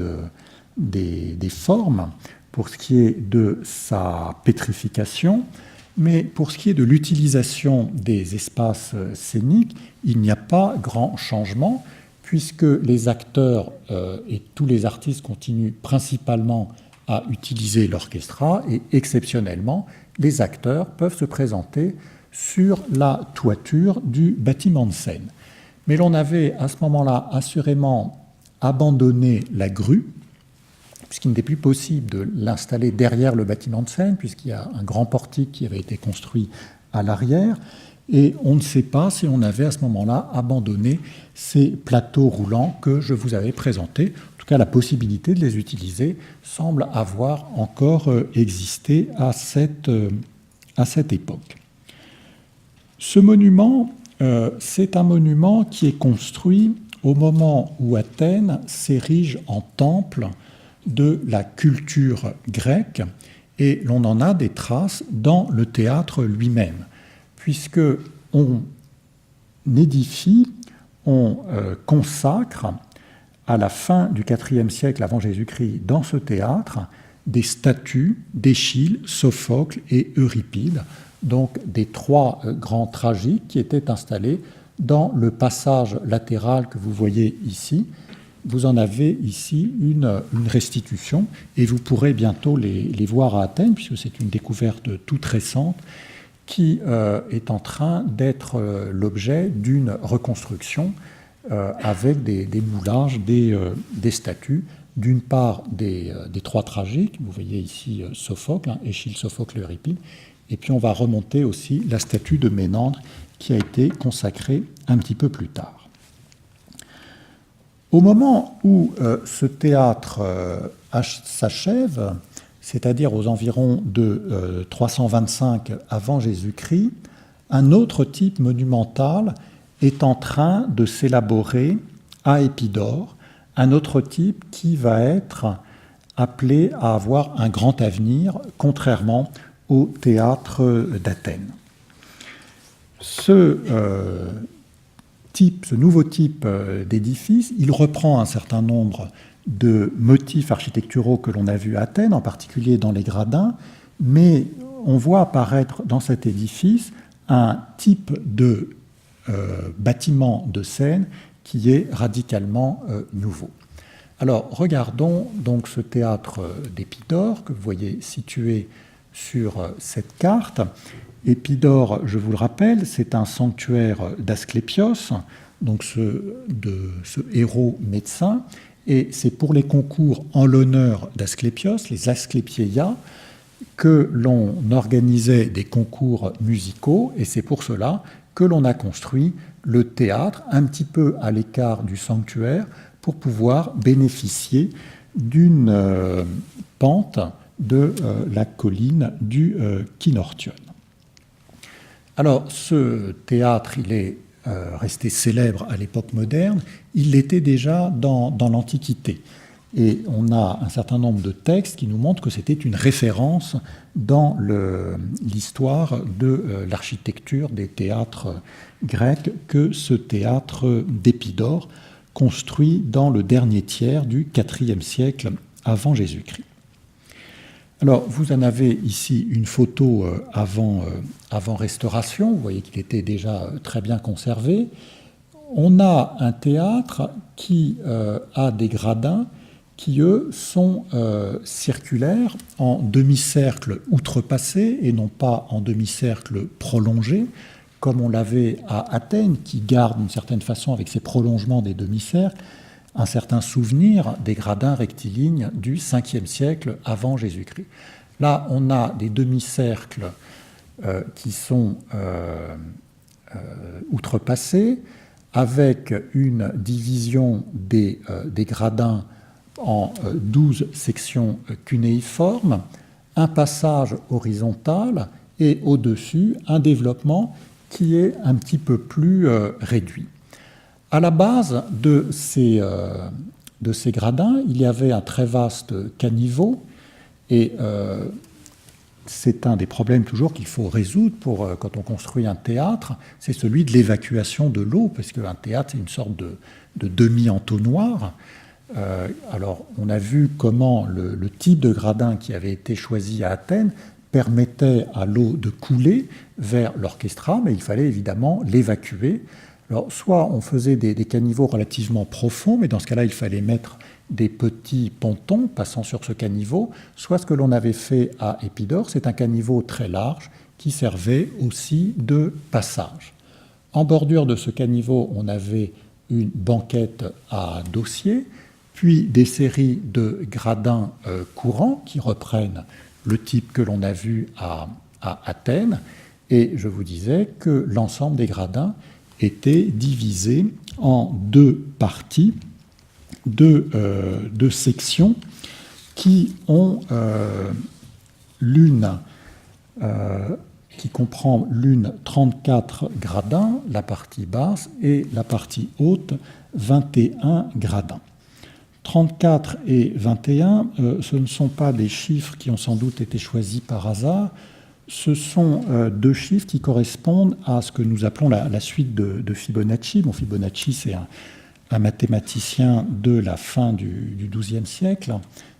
des formes, pour ce qui est de sa pétrification, mais pour ce qui est de l'utilisation des espaces scéniques, il n'y a pas grand changement, puisque les acteurs et tous les artistes continuent principalement à utiliser l'orchestra, et exceptionnellement, les acteurs peuvent se présenter sur la toiture du bâtiment de scène. Mais l'on avait à ce moment-là assurément abandonné la grue, puisqu'il n'était plus possible de l'installer derrière le bâtiment de scène, puisqu'il y a un grand portique qui avait été construit à l'arrière, et on ne sait pas si on avait à ce moment-là abandonné ces plateaux roulants que je vous avais présentés. En tout cas la possibilité de les utiliser, semble avoir encore existé à cette époque. Ce monument, c'est un monument qui est construit au moment où Athènes s'érige en temple de la culture grecque, et l'on en a des traces dans le théâtre lui-même, puisque on édifie, on consacre à la fin du IVe siècle avant Jésus-Christ dans ce théâtre des statues d'Échille, Sophocle et Euripide, donc des trois grands tragiques qui étaient installés dans le passage latéral que vous voyez ici. Vous en avez ici une restitution et vous pourrez bientôt les voir à Athènes, puisque c'est une découverte toute récente qui est en train d'être l'objet d'une reconstruction avec des moulages, des statues, d'une part des trois tragiques, vous voyez ici Sophocle, Échille, Sophocle et Euripide, et puis on va remonter aussi la statue de Ménandre qui a été consacrée un petit peu plus tard. Au moment où ce théâtre s'achève, c'est-à-dire aux environs de 325 avant Jésus-Christ, un autre type monumental est en train de s'élaborer à Épidore, un autre type qui va être appelé à avoir un grand avenir, contrairement au théâtre d'Athènes. Ce nouveau type d'édifice, il reprend un certain nombre de motifs architecturaux que l'on a vus à Athènes, en particulier dans les gradins, mais on voit apparaître dans cet édifice un type de bâtiment de scène qui est radicalement nouveau. Alors, regardons donc ce théâtre d'Épidore que vous voyez situé sur cette carte. Épidore, je vous le rappelle, c'est un sanctuaire d'Asclépios, donc ce héros médecin, et c'est pour les concours en l'honneur d'Asclépios, les Asclépieias, que l'on organisait des concours musicaux, et c'est pour cela que l'on a construit le théâtre un petit peu à l'écart du sanctuaire pour pouvoir bénéficier d'une pente de la colline du Kynortion. Alors, ce théâtre, il est resté célèbre à l'époque moderne, il l'était déjà dans l'Antiquité. Et on a un certain nombre de textes qui nous montrent que c'était une référence dans l'histoire de l'architecture des théâtres grecs que ce théâtre d'Épidore, construit dans le dernier tiers du IVe siècle avant Jésus-Christ. Alors, vous en avez ici une photo avant restauration. Vous voyez qu'il était déjà très bien conservé. On a un théâtre qui a des gradins qui, eux, sont circulaires en demi-cercle outrepassé et non pas en demi-cercle prolongé, comme on l'avait à Athènes, qui garde d'une certaine façon, avec ses prolongements des demi-cercles, un certain souvenir des gradins rectilignes du 5e siècle avant Jésus-Christ. Là, on a des demi-cercles qui sont outrepassés, avec une division des gradins en 12 sections cunéiformes, un passage horizontal et au-dessus un développement qui est un petit peu plus réduit. À la base de ces gradins, il y avait un très vaste caniveau et c'est un des problèmes toujours qu'il faut résoudre quand on construit un théâtre, c'est celui de l'évacuation de l'eau, parce qu'un théâtre, c'est une sorte de demi-entonnoir. Alors, on a vu comment le type de gradin qui avait été choisi à Athènes permettait à l'eau de couler vers l'orchestra, mais il fallait évidemment l'évacuer. Alors, soit on faisait des caniveaux relativement profonds, mais dans ce cas-là, il fallait mettre des petits pontons passant sur ce caniveau, soit ce que l'on avait fait à Épidore, c'est un caniveau très large qui servait aussi de passage. En bordure de ce caniveau, on avait une banquette à dossier, puis des séries de gradins courants qui reprennent le type que l'on a vu à Athènes, et je vous disais que l'ensemble des gradins était divisé en deux parties deux sections qui ont qui comprend l'une 34 gradins, la partie basse, et la partie haute, 21 gradins. 34 et 21, ce ne sont pas des chiffres qui ont sans doute été choisis par hasard, ce sont deux chiffres qui correspondent à ce que nous appelons la suite de Fibonacci. Bon, Fibonacci, c'est un mathématicien de la fin du XIIe siècle,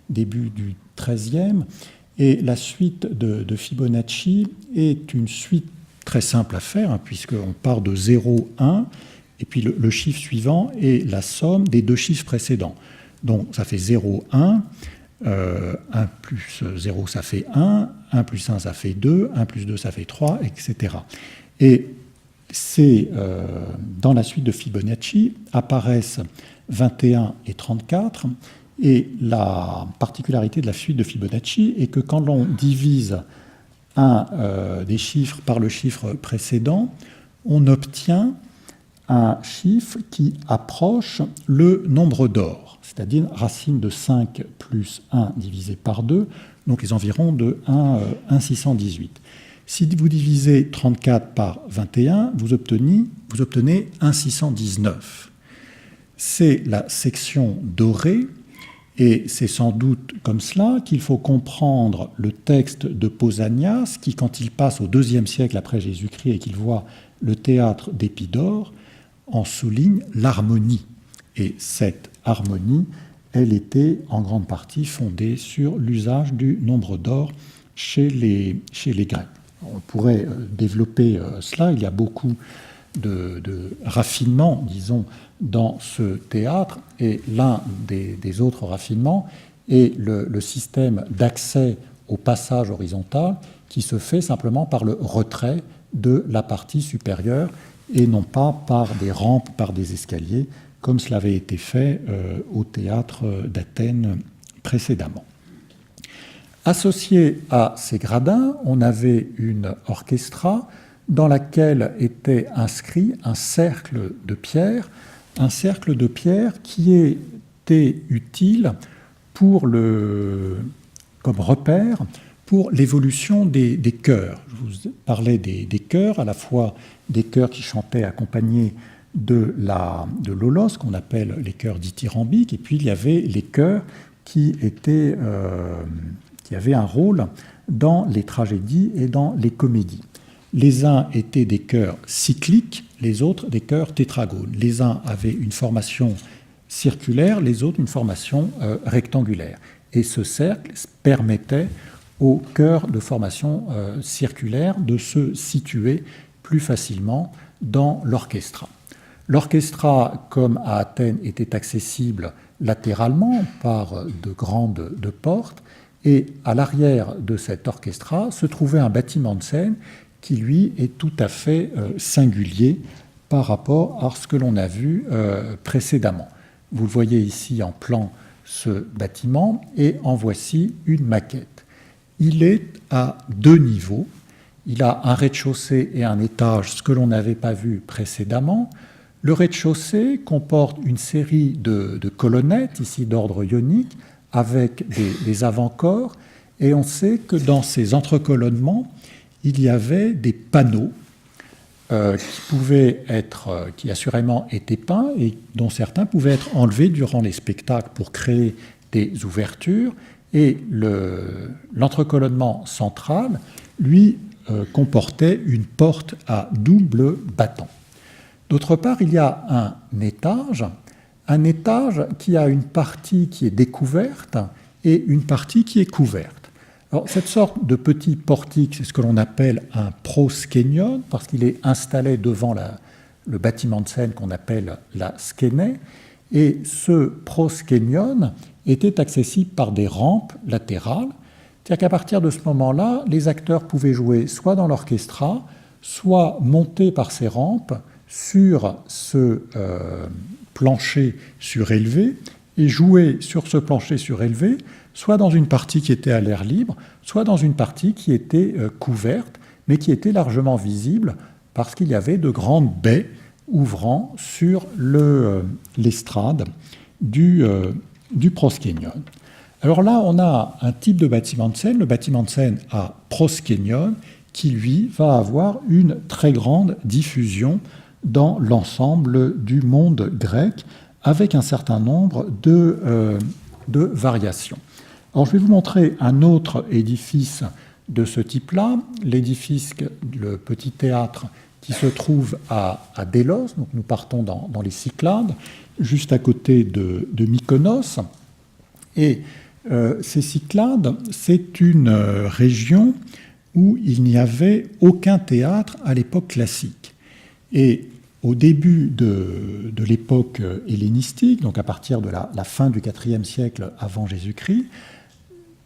début du XIIIe, et la suite de Fibonacci est une suite très simple à faire, puisqu'on part de 0, 1, et puis le chiffre suivant est la somme des deux chiffres précédents. Donc ça fait 0, 1, 1 plus 0 ça fait 1, 1 plus 1 ça fait 2, 1 plus 2 ça fait 3, etc. Et c'est dans la suite de Fibonacci apparaissent 21 et 34, et la particularité de la suite de Fibonacci est que quand l'on divise un des chiffres par le chiffre précédent, on obtient un chiffre qui approche le nombre d'or, c'est-à-dire racine de 5 plus 1 divisé par 2, donc les environs de 1,618. Si vous divisez 34 par 21, vous obtenez 1,619. C'est la section dorée, et c'est sans doute comme cela qu'il faut comprendre le texte de Pausanias, qui, quand il passe au IIe siècle après Jésus-Christ et qu'il voit le théâtre d'Épidore, en souligne l'harmonie. Et cette harmonie, elle était en grande partie fondée sur l'usage du nombre d'or chez les Grecs. On pourrait développer cela, il y a beaucoup de raffinements, disons, dans ce théâtre, et l'un des autres raffinements est le système d'accès au passage horizontal qui se fait simplement par le retrait de la partie supérieure et non pas par des rampes, par des escaliers, comme cela avait été fait au théâtre d'Athènes précédemment. Associé à ces gradins, on avait une orchestra dans laquelle était inscrit un cercle de pierre qui était utile comme repère pour l'évolution des chœurs. Je vous parlais des chœurs, à la fois des chœurs qui chantaient accompagnés de l'holos, qu'on appelle les chœurs dithyrambiques, et puis il y avait les chœurs qui avaient un rôle dans les tragédies et dans les comédies. Les uns étaient des chœurs cycliques, les autres des chœurs tétragones. Les uns avaient une formation circulaire, les autres une formation rectangulaire. Et ce cercle permettait aux chœurs de formation circulaire de se situer plus facilement dans l'orchestra. L'orchestra, comme à Athènes, était accessible latéralement par de grandes portes, et à l'arrière de cet orchestra se trouvait un bâtiment de scène qui, lui, est tout à fait singulier par rapport à ce que l'on a vu précédemment. Vous le voyez ici en plan, ce bâtiment, et en voici une maquette. Il est à deux niveaux. Il a un rez-de-chaussée et un étage, ce que l'on n'avait pas vu précédemment. Le rez-de-chaussée comporte une série de colonnettes, ici d'ordre ionique, avec des avant-corps, et on sait que dans ces entrecolonnements, il y avait des panneaux qui assurément étaient peints et dont certains pouvaient être enlevés durant les spectacles pour créer des ouvertures. Et l'entrecolonnement central, lui, comportait une porte à double battant. D'autre part, il y a un étage qui a une partie qui est découverte et une partie qui est couverte. Alors, cette sorte de petit portique, c'est ce que l'on appelle un proskenion, parce qu'il est installé devant le bâtiment de scène qu'on appelle la skéné, et ce proskenion était accessible par des rampes latérales, c'est-à-dire qu'à partir de ce moment-là, les acteurs pouvaient jouer soit dans l'orchestra, soit monter par ces rampes sur ce plancher surélevé et jouer sur ce plancher surélevé, soit dans une partie qui était à l'air libre, soit dans une partie qui était couverte, mais qui était largement visible parce qu'il y avait de grandes baies ouvrant sur l'estrade du proskenion. Alors là, on a un type de bâtiment de scène, le bâtiment de scène à proskenion, qui lui va avoir une très grande diffusion dans l'ensemble du monde grec, avec un certain nombre de variations. Alors je vais vous montrer un autre édifice de ce type-là, l'édifice, le petit théâtre qui se trouve à Délos, donc nous partons dans les Cyclades, juste à côté de Mykonos. Et ces Cyclades, c'est une région où il n'y avait aucun théâtre à l'époque classique. Et au début de l'époque hellénistique, donc à partir de la fin du IVe siècle avant Jésus-Christ,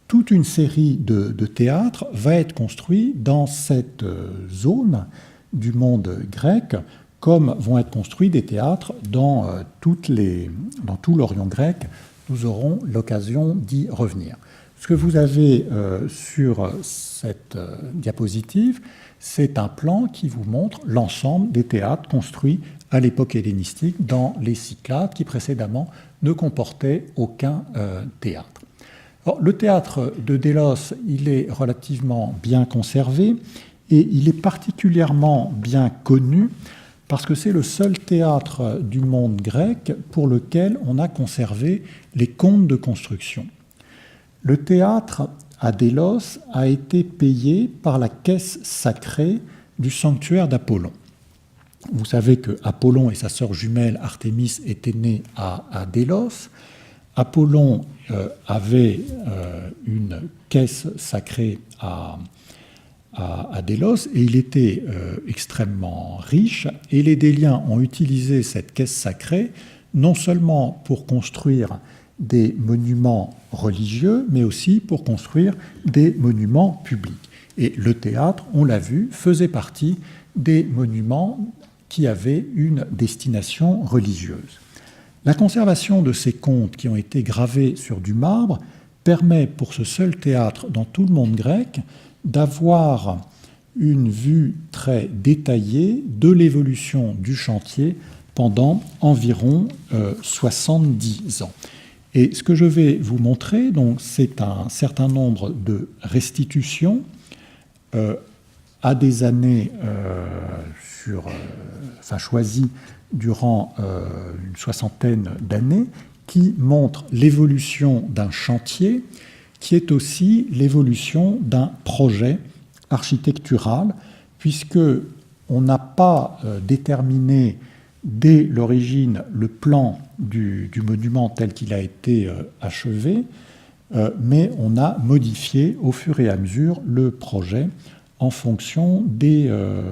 toute une série de théâtres va être construit dans cette zone du monde grec, comme vont être construits des théâtres dans tout l'Orient grec. Nous aurons l'occasion d'y revenir. Ce que vous avez sur cette diapositive, c'est un plan qui vous montre l'ensemble des théâtres construits à l'époque hellénistique dans les Cyclades, qui précédemment ne comportaient aucun théâtre. Alors, le théâtre de Délos, il est relativement bien conservé et il est particulièrement bien connu parce que c'est le seul théâtre du monde grec pour lequel on a conservé les comptes de construction. Le théâtre à Délos a été payé par la caisse sacrée du sanctuaire d'Apollon. Vous savez que Apollon et sa sœur jumelle Artémis étaient nés à Délos. Apollon avait une caisse sacrée à Délos et il était extrêmement riche. Et les Déliens ont utilisé cette caisse sacrée non seulement pour construire des monuments religieux, mais aussi pour construire des monuments publics. Et le théâtre, on l'a vu, faisait partie des monuments qui avaient une destination religieuse. La conservation de ces contes qui ont été gravés sur du marbre permet pour ce seul théâtre dans tout le monde grec d'avoir une vue très détaillée de l'évolution du chantier pendant environ 70 ans. Et ce que je vais vous montrer, donc, c'est un certain nombre de restitutions à des années choisies durant une soixantaine d'années, qui montrent l'évolution d'un chantier, qui est aussi l'évolution d'un projet architectural, puisque on n'a pas déterminé dès l'origine le plan du monument tel qu'il a été achevé, mais on a modifié au fur et à mesure le projet en fonction d'un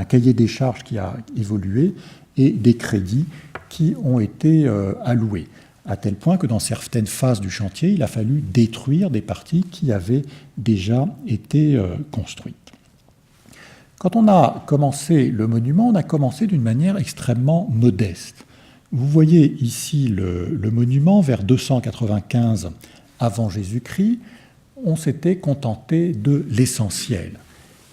cahier des charges qui a évolué et des crédits qui ont été alloués, à tel point que dans certaines phases du chantier, il a fallu détruire des parties qui avaient déjà été construites. Quand on a commencé le monument, on a commencé d'une manière extrêmement modeste. Vous voyez ici le monument vers 295 avant Jésus-Christ. On s'était contenté de l'essentiel.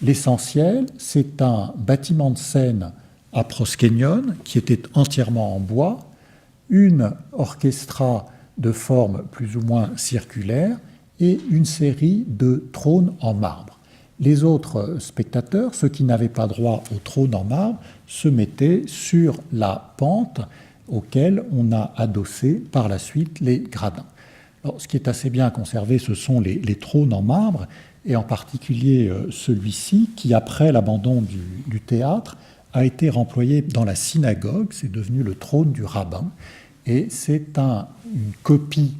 L'essentiel, c'est un bâtiment de scène à proskenion qui était entièrement en bois, une orchestra de forme plus ou moins circulaire et une série de trônes en marbre. Les autres spectateurs, ceux qui n'avaient pas droit au trône en marbre, se mettaient sur la pente auquel on a adossé par la suite les gradins. Alors, ce qui est assez bien conservé, ce sont les trônes en marbre, et en particulier celui-ci, qui, après l'abandon du théâtre, a été remployé dans la synagogue. C'est devenu le trône du rabbin, et c'est une copie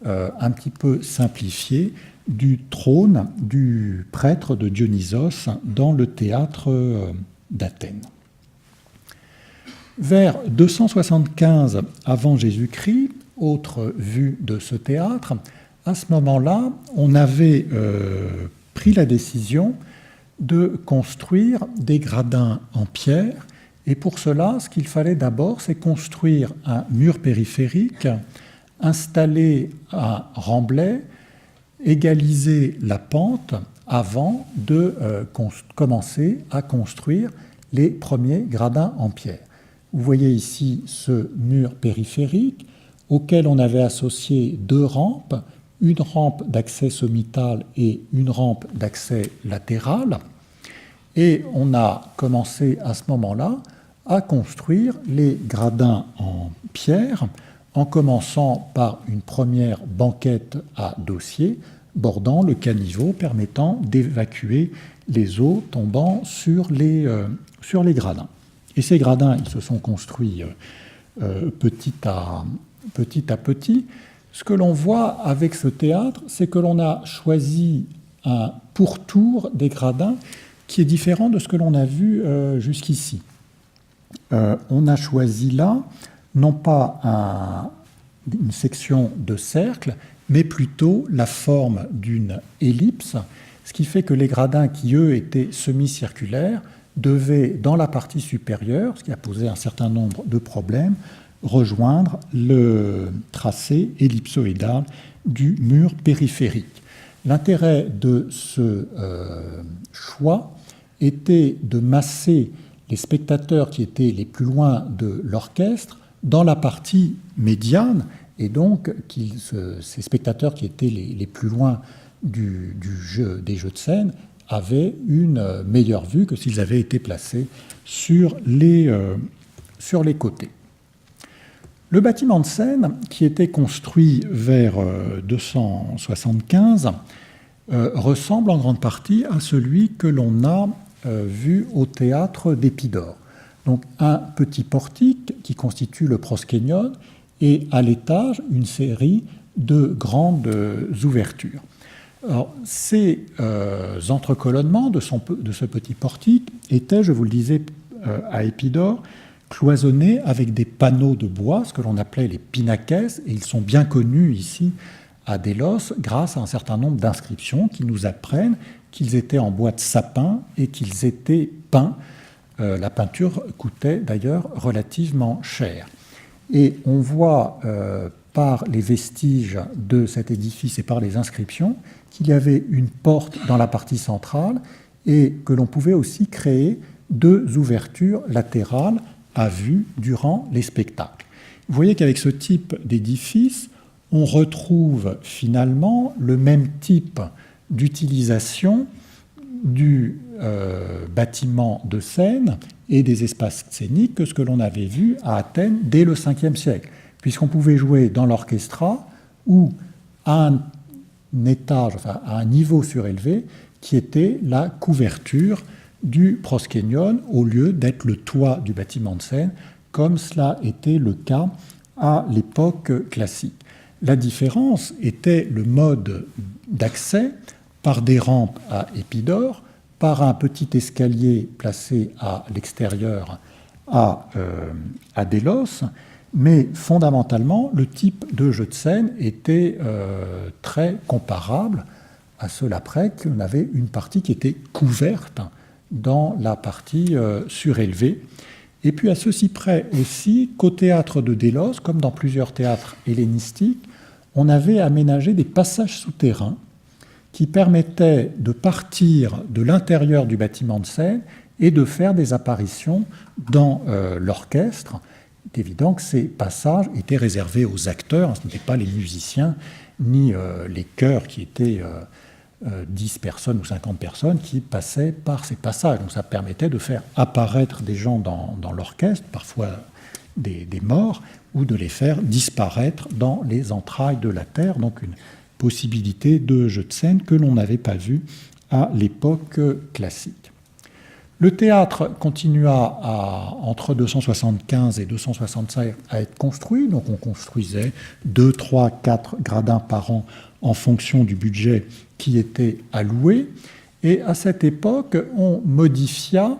un petit peu simplifiée du trône du prêtre de Dionysos dans le théâtre d'Athènes. Vers 275 avant Jésus-Christ, autre vue de ce théâtre, à ce moment-là, on avait pris la décision de construire des gradins en pierre, et pour cela, ce qu'il fallait d'abord, c'est construire un mur périphérique, installer un remblai, égaliser la pente avant de commencer à construire les premiers gradins en pierre. Vous voyez ici ce mur périphérique auquel on avait associé deux rampes, une rampe d'accès sommitale et une rampe d'accès latéral. Et on a commencé à ce moment-là à construire les gradins en pierre, en commençant par une première banquette à dossier bordant le caniveau permettant d'évacuer les eaux tombant sur les gradins. Et ces gradins, ils se sont construits petit à petit. Ce que l'on voit avec ce théâtre, c'est que l'on a choisi un pourtour des gradins qui est différent de ce que l'on a vu jusqu'ici. On a choisi là, non pas une section de cercle, mais plutôt la forme d'une ellipse, ce qui fait que les gradins qui, eux, étaient semi-circulaires, devaient, dans la partie supérieure, ce qui a posé un certain nombre de problèmes, rejoindre le tracé ellipsoïdal du mur périphérique. L'intérêt de ce choix était de masser les spectateurs qui étaient les plus loin de l'orchestre dans la partie médiane, et donc ces spectateurs qui étaient les plus loin des jeux de scène avaient une meilleure vue que s'ils avaient été placés sur les côtés. Le bâtiment de scène, qui était construit vers 275, ressemble en grande partie à celui que l'on a vu au théâtre d'Épidore. Donc un petit portique qui constitue le proskenion et à l'étage une série de grandes ouvertures. Alors, ces entrecolonnements de ce petit portique étaient, je vous le disais, à Épidore, cloisonnés avec des panneaux de bois, ce que l'on appelait les pinakes, et ils sont bien connus ici à Délos grâce à un certain nombre d'inscriptions qui nous apprennent qu'ils étaient en bois de sapin et qu'ils étaient peints. La peinture coûtait d'ailleurs relativement cher. Et on voit par les vestiges de cet édifice et par les inscriptions qu'il y avait une porte dans la partie centrale et que l'on pouvait aussi créer deux ouvertures latérales à vue durant les spectacles. Vous voyez qu'avec ce type d'édifice, on retrouve finalement le même type d'utilisation du bâtiment de scène et des espaces scéniques que ce que l'on avait vu à Athènes dès le 5e siècle, puisqu'on pouvait jouer dans l'orchestra ou à un étage, enfin à un niveau surélevé, qui était la couverture du proskenion au lieu d'être le toit du bâtiment de scène, comme cela était le cas à l'époque classique. La différence était le mode d'accès par des rampes à Épidore, par un petit escalier placé à l'extérieur à Délos, mais fondamentalement, le type de jeu de scène était très comparable à cela près qu'on avait une partie qui était couverte dans la partie surélevée. Et puis à ceci près aussi qu'au théâtre de Délos, comme dans plusieurs théâtres hellénistiques, on avait aménagé des passages souterrains qui permettaient de partir de l'intérieur du bâtiment de scène et de faire des apparitions dans l'orchestre. Il est évident que ces passages étaient réservés aux acteurs, ce n'étaient pas les musiciens ni les chœurs qui étaient 10 personnes ou 50 personnes qui passaient par ces passages. Donc ça permettait de faire apparaître des gens dans l'orchestre, parfois des morts, ou de les faire disparaître dans les entrailles de la terre. Donc une possibilité de jeu de scène que l'on n'avait pas vu à l'époque classique. Le théâtre continua entre 275 et 265 à être construit, donc on construisait 2, 3, 4 gradins par an en fonction du budget qui était alloué. Et à cette époque, on modifia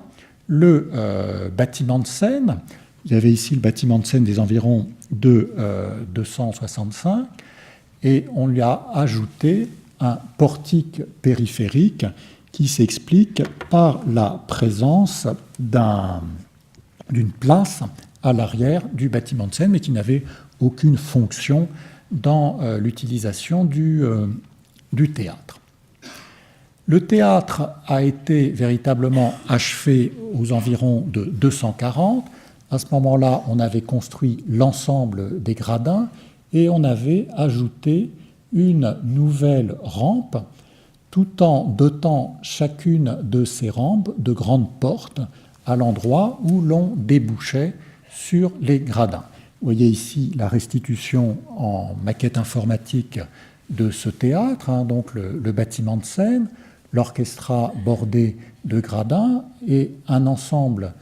le bâtiment de scène. Il y avait ici le bâtiment de scène des environs de 265, et on lui a ajouté un portique périphérique qui s'explique par la présence d'une place à l'arrière du bâtiment de scène, mais qui n'avait aucune fonction dans l'utilisation du théâtre. Le théâtre a été véritablement achevé aux environs de 240, À ce moment-là, on avait construit l'ensemble des gradins et on avait ajouté une nouvelle rampe tout en dotant chacune de ces rampes de grandes portes à l'endroit où l'on débouchait sur les gradins. Vous voyez ici la restitution en maquette informatique de ce théâtre, donc le bâtiment de scène, l'orchestra bordé de gradins et un ensemble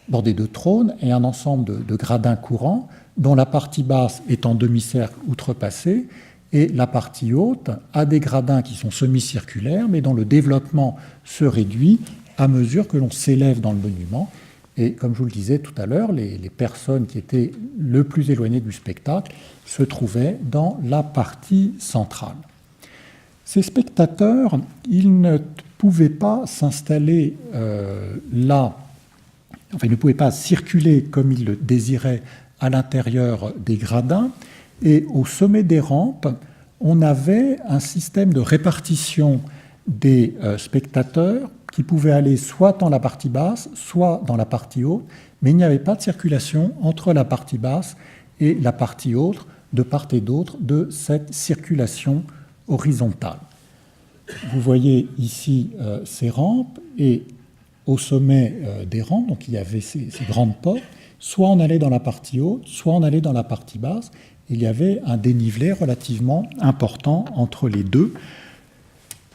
bordé de trônes et un ensemble de gradins courants dont la partie basse est en demi-cercle outrepassé et la partie haute a des gradins qui sont semi-circulaires mais dont le développement se réduit à mesure que l'on s'élève dans le monument. Et comme je vous le disais tout à l'heure, les personnes qui étaient le plus éloignées du spectacle se trouvaient dans la partie centrale. Ces spectateurs, ils ne pouvaient pas s'installer là, enfin, ils ne pouvaient pas circuler comme ils le désiraient à l'intérieur des gradins, et au sommet des rampes, on avait un système de répartition des spectateurs qui pouvaient aller soit dans la partie basse, soit dans la partie haute, mais il n'y avait pas de circulation entre la partie basse et la partie haute, de part et d'autre de cette circulation horizontale. Vous voyez ici ces rampes, et au sommet des rampes, donc il y avait ces grandes portes, soit on allait dans la partie haute, soit on allait dans la partie basse. Il y avait un dénivelé relativement important entre les deux.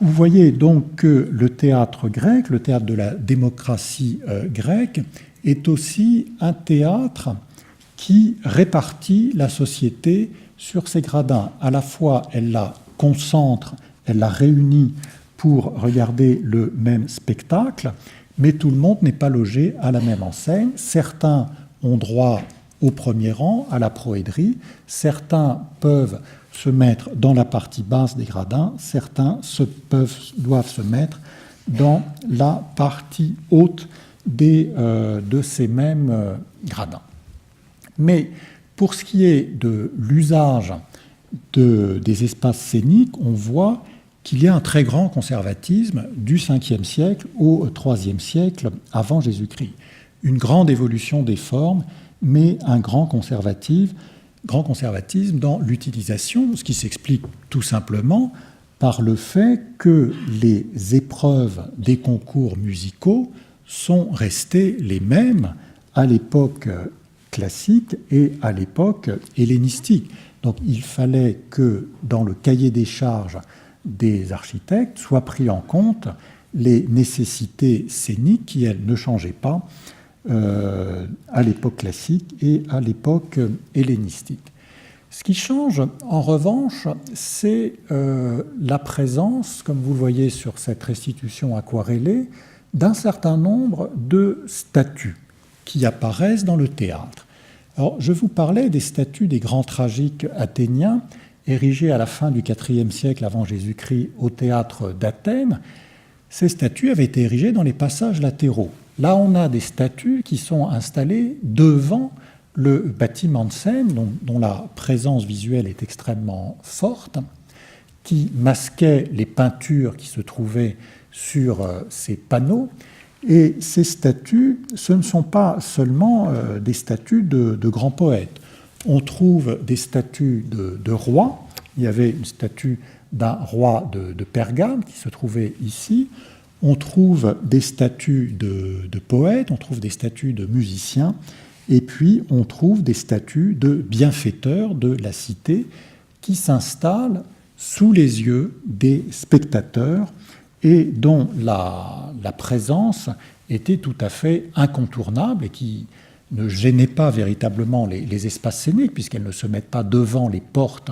Vous voyez donc que le théâtre grec, le théâtre de la démocratie grecque, est aussi un théâtre qui répartit la société sur ses gradins. À la fois, elle la concentre, elle la réunit pour regarder le même spectacle, mais tout le monde n'est pas logé à la même enseigne. Certains ont droit au premier rang, à la proédrie, certains peuvent se mettre dans la partie basse des gradins, certains doivent se mettre dans la partie haute de ces mêmes gradins. Mais pour ce qui est de l'usage des espaces scéniques, on voit qu'il y a un très grand conservatisme du 5e siècle au 3e siècle avant Jésus-Christ. Une grande évolution des formes, mais un grand conservatisme dans l'utilisation, ce qui s'explique tout simplement par le fait que les épreuves des concours musicaux sont restées les mêmes à l'époque classique et à l'époque hellénistique. Donc il fallait que dans le cahier des charges des architectes soient pris en compte les nécessités scéniques qui, elles, ne changeaient pas à l'époque classique et à l'époque hellénistique. Ce qui change, en revanche, c'est la présence, comme vous le voyez sur cette restitution aquarellée, d'un certain nombre de statues qui apparaissent dans le théâtre. Alors, je vous parlais des statues des grands tragiques athéniens, érigées à la fin du IVe siècle avant Jésus-Christ au théâtre d'Athènes. Ces statues avaient été érigées dans les passages latéraux. Là, on a des statues qui sont installées devant le bâtiment de scène, dont la présence visuelle est extrêmement forte, qui masquait les peintures qui se trouvaient sur ces panneaux. Et ces statues, ce ne sont pas seulement des statues de grands poètes. On trouve des statues de rois. Il y avait une statue d'un roi de Pergame qui se trouvait ici. On trouve des statues de poètes, on trouve des statues de musiciens, et puis on trouve des statues de bienfaiteurs de la cité qui s'installent sous les yeux des spectateurs et dont la présence était tout à fait incontournable et qui ne gênait pas véritablement les espaces scéniques, puisqu'elles ne se mettent pas devant les portes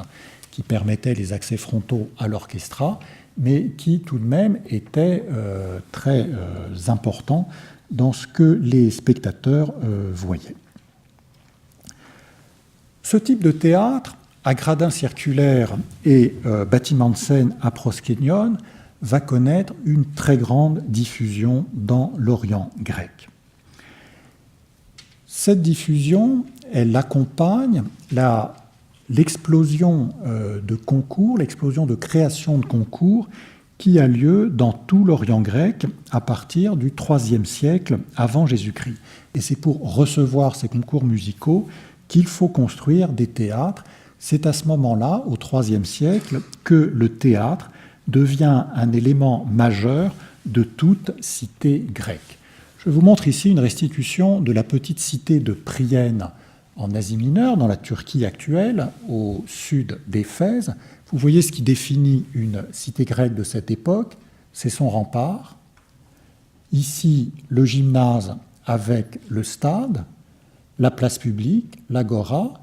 qui permettaient les accès frontaux à l'orchestra, mais qui tout de même étaient très importants dans ce que les spectateurs voyaient. Ce type de théâtre, à gradins circulaires et bâtiment de scène à proskenion, va connaître une très grande diffusion dans l'Orient grec. Cette diffusion, elle accompagne l'explosion de concours, l'explosion de création de concours qui a lieu dans tout l'Orient grec à partir du IIIe siècle avant Jésus-Christ. Et c'est pour recevoir ces concours musicaux qu'il faut construire des théâtres. C'est à ce moment-là, au IIIe siècle, que le théâtre devient un élément majeur de toute cité grecque. Je vous montre ici une restitution de la petite cité de Priene en Asie mineure, dans la Turquie actuelle, au sud d'Éphèse. Vous voyez ce qui définit une cité grecque de cette époque, c'est son rempart. Ici, le gymnase avec le stade, la place publique, l'agora,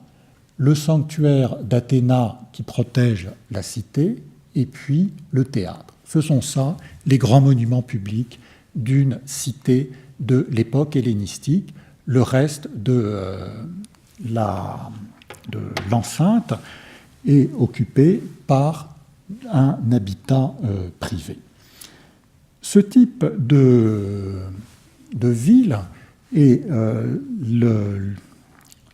le sanctuaire d'Athéna qui protège la cité, et puis le théâtre. Ce sont ça les grands monuments publics d'une cité de l'époque hellénistique. Le reste de l'enceinte est occupé par un habitat privé. Ce type de ville et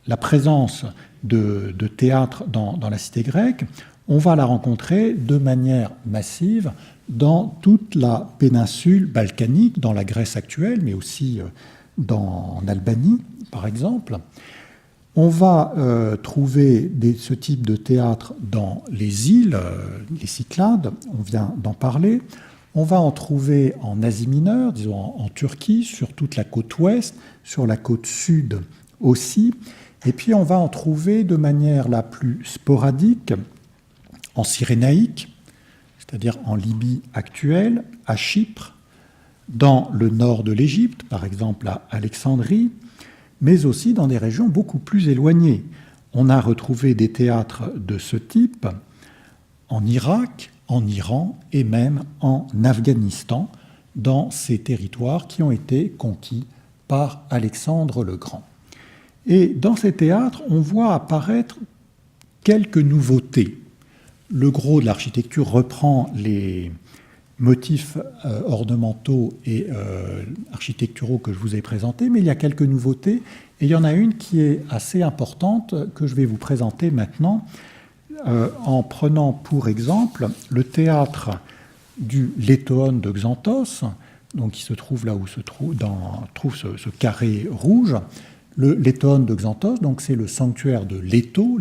la présence de théâtre dans la cité grecque, on va la rencontrer de manière massive dans toute la péninsule balkanique, dans la Grèce actuelle, mais aussi en Albanie, par exemple. On va trouver ce type de théâtre dans les îles, les Cyclades, on vient d'en parler. On va en trouver en Asie mineure, disons en Turquie, sur toute la côte ouest, sur la côte sud aussi. Et puis on va en trouver de manière la plus sporadique en Cyrénaïque, c'est-à-dire en Libye actuelle, à Chypre, dans le nord de l'Égypte, par exemple à Alexandrie, mais aussi dans des régions beaucoup plus éloignées. On a retrouvé des théâtres de ce type en Irak, en Iran et même en Afghanistan, dans ces territoires qui ont été conquis par Alexandre le Grand. Et dans ces théâtres, on voit apparaître quelques nouveautés. Le gros de l'architecture reprend les motifs ornementaux et architecturaux que je vous ai présentés, mais il y a quelques nouveautés, et il y en a une qui est assez importante que je vais vous présenter maintenant, en prenant pour exemple le théâtre du Létoon de Xanthos, donc qui se trouve là où se trouve ce carré rouge. Le Létoon de Xanthos, donc c'est le sanctuaire de Léto,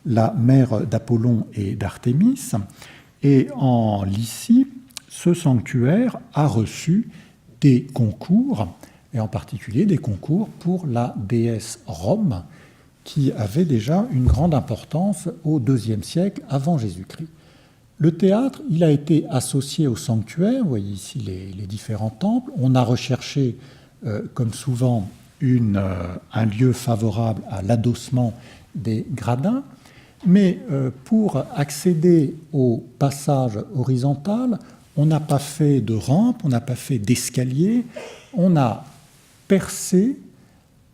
la mère d'Apollon et d'Artémis. Et en Lycie, ce sanctuaire a reçu des concours, et en particulier des concours pour la déesse Rome, qui avait déjà une grande importance au IIe siècle avant Jésus-Christ. Le théâtre, il a été associé au sanctuaire, vous voyez ici les différents temples. On a recherché, comme souvent, un lieu favorable à l'adossement des gradins, mais pour accéder au passage horizontal, on n'a pas fait de rampe, on n'a pas fait d'escalier, on a percé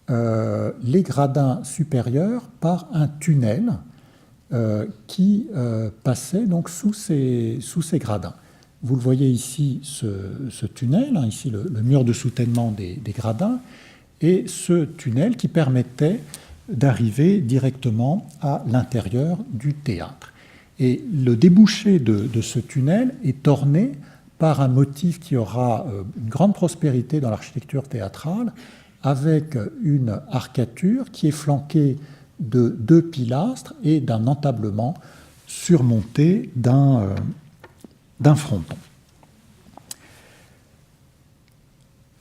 les gradins supérieurs par un tunnel qui passait donc sous ces gradins. Vous le voyez ici, ce tunnel, ici le mur de soutènement des gradins, et ce tunnel qui permettait d'arriver directement à l'intérieur du théâtre. Et le débouché de ce tunnel est orné par un motif qui aura une grande prospérité dans l'architecture théâtrale, avec une arcature qui est flanquée de 2 pilastres et d'un entablement surmonté d'un fronton.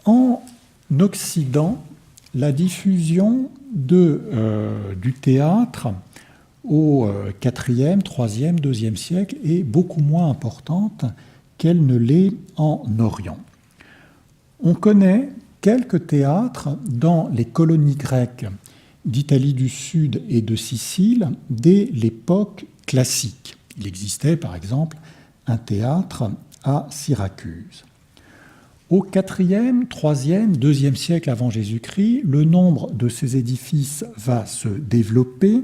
En Occident, la diffusion du théâtre au IVe, IIIe, IIe siècle est beaucoup moins importante qu'elle ne l'est en Orient. On connaît quelques théâtres dans les colonies grecques d'Italie du Sud et de Sicile dès l'époque classique. Il existait par exemple un théâtre à Syracuse. Au IVe, IIIe, IIe siècle avant Jésus-Christ, le nombre de ces édifices va se développer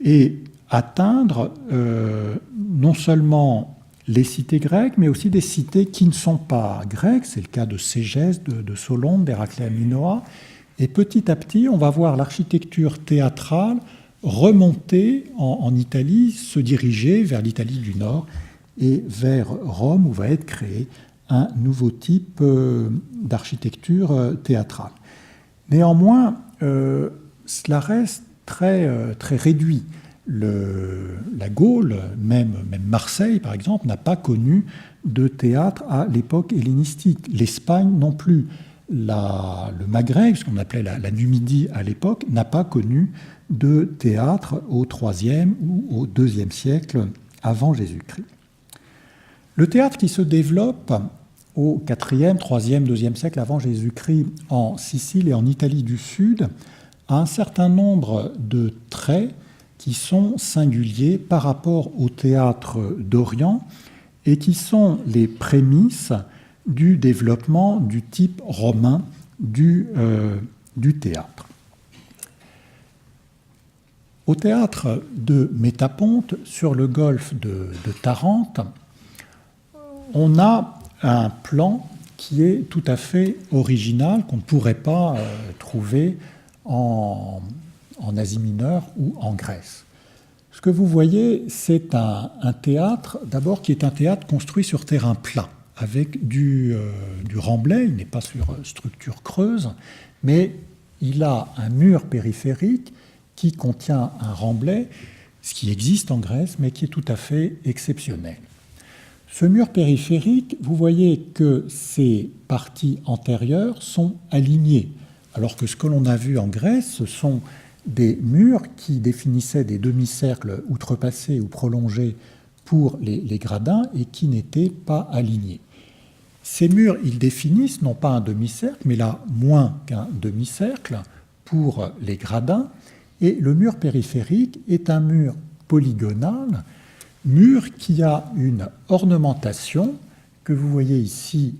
et atteindre non seulement les cités grecques, mais aussi des cités qui ne sont pas grecques. C'est le cas de Ségeste, de Solonde, d'Héraclée à Minoa. Et petit à petit, on va voir l'architecture théâtrale remonter en Italie, se diriger vers l'Italie du Nord et vers Rome où va être créé un nouveau type d'architecture théâtrale. Néanmoins, cela reste très, très réduit. La Gaule, même Marseille par exemple, n'a pas connu de théâtre à l'époque hellénistique. L'Espagne non plus. Le Maghreb, ce qu'on appelait la Numidie à l'époque, n'a pas connu de théâtre au IIIe ou au IIe siècle avant Jésus-Christ. Le théâtre qui se développe au IVe, IIIe, IIe siècle avant Jésus-Christ en Sicile et en Italie du Sud a un certain nombre de traits qui sont singuliers par rapport au théâtre d'Orient et qui sont les prémices du développement du type romain du théâtre. Au théâtre de Métaponte, sur le golfe de Tarente, on a un plan qui est tout à fait original, qu'on ne pourrait pas trouver en Asie mineure ou en Grèce. Ce que vous voyez, c'est un théâtre, d'abord, qui est un théâtre construit sur terrain plat, avec du remblai. Il n'est pas sur structure creuse, mais il a un mur périphérique qui contient un remblai, ce qui existe en Grèce, mais qui est tout à fait exceptionnel. Ce mur périphérique, vous voyez que ses parties antérieures sont alignées, alors que ce que l'on a vu en Grèce, ce sont des murs qui définissaient des demi-cercles outrepassés ou prolongés pour les gradins et qui n'étaient pas alignés. Ces murs, ils définissent non pas un demi-cercle, mais là, moins qu'un demi-cercle pour les gradins, et le mur périphérique est un mur polygonal, mur qui a une ornementation que vous voyez ici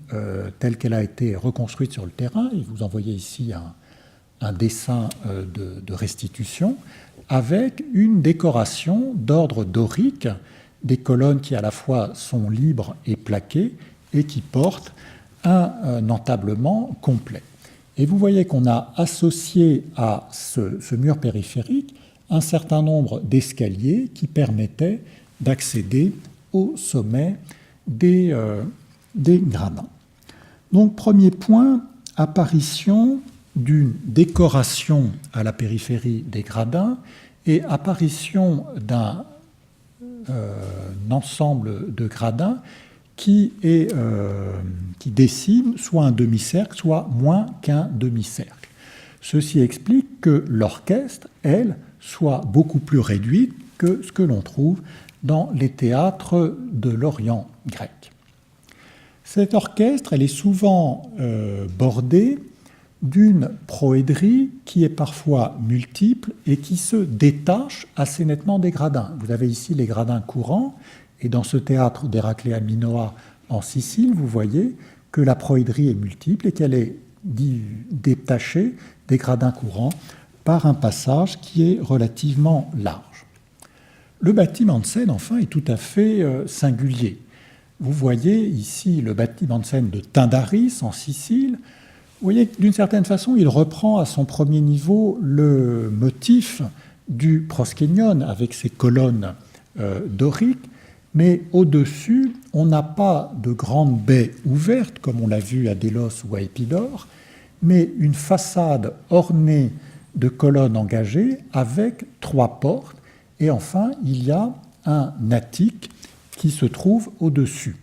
telle qu'elle a été reconstruite sur le terrain, et vous en voyez ici un dessin de restitution, avec une décoration d'ordre dorique, des colonnes qui à la fois sont libres et plaquées, et qui portent un entablement complet. Et vous voyez qu'on a associé à ce mur périphérique un certain nombre d'escaliers qui permettaient d'accéder au sommet des gradins. Donc, premier point, apparition d'une décoration à la périphérie des gradins et apparition d'un ensemble de gradins qui dessine soit un demi-cercle, soit moins qu'un demi-cercle. Ceci explique que l'orchestre, elle, soit beaucoup plus réduite que ce que l'on trouve dans les théâtres de l'Orient grec. Cet orchestre, elle est souvent bordée d'une proédrie qui est parfois multiple et qui se détache assez nettement des gradins. Vous avez ici les gradins courants, et dans ce théâtre d'Héracléa Minoa en Sicile, vous voyez que la proédrie est multiple et qu'elle est détachée des gradins courants par un passage qui est relativement large. Le bâtiment de scène, enfin, est tout à fait singulier. Vous voyez ici le bâtiment de scène de Tyndaris en Sicile. Vous voyez que d'une certaine façon, il reprend à son premier niveau le motif du proskenion avec ses colonnes doriques, mais au-dessus, on n'a pas de grande baie ouverte, comme on l'a vu à Délos ou à Épidore, mais une façade ornée de colonnes engagées avec 3 portes. Et enfin, il y a un attique qui se trouve au-dessus.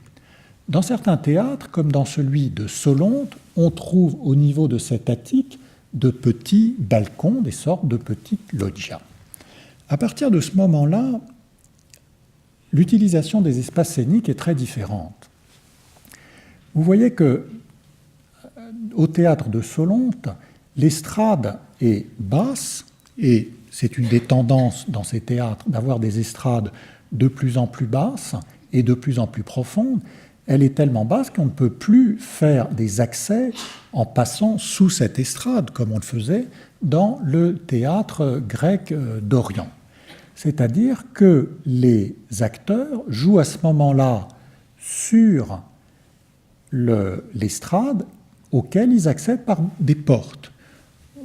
Dans certains théâtres, comme dans celui de Solonte, on trouve au niveau de cet attique de petits balcons, des sortes de petites loggias. À partir de ce moment-là, l'utilisation des espaces scéniques est très différente. Vous voyez que au théâtre de Solonte, l'estrade est basse, et c'est une des tendances dans ces théâtres d'avoir des estrades de plus en plus basses et de plus en plus profondes. Elle est tellement basse qu'on ne peut plus faire des accès en passant sous cette estrade, comme on le faisait dans le théâtre grec d'Orient. C'est-à-dire que les acteurs jouent à ce moment-là sur l'estrade auquel ils accèdent par des portes.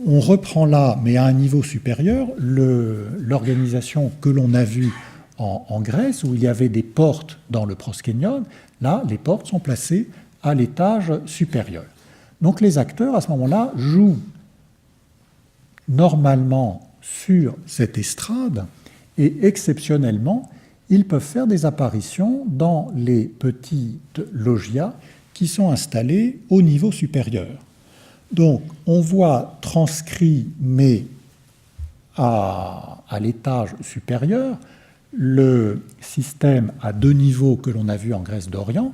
On reprend là, mais à un niveau supérieur, l'organisation que l'on a vue en Grèce, où il y avait des portes dans le proskenion, là, les portes sont placées à l'étage supérieur. Donc les acteurs, à ce moment-là, jouent normalement sur cette estrade et exceptionnellement, ils peuvent faire des apparitions dans les petites loggias qui sont installées au niveau supérieur. Donc on voit transcrit, mais à l'étage supérieur, le système à 2 niveaux que l'on a vu en Grèce d'Orient,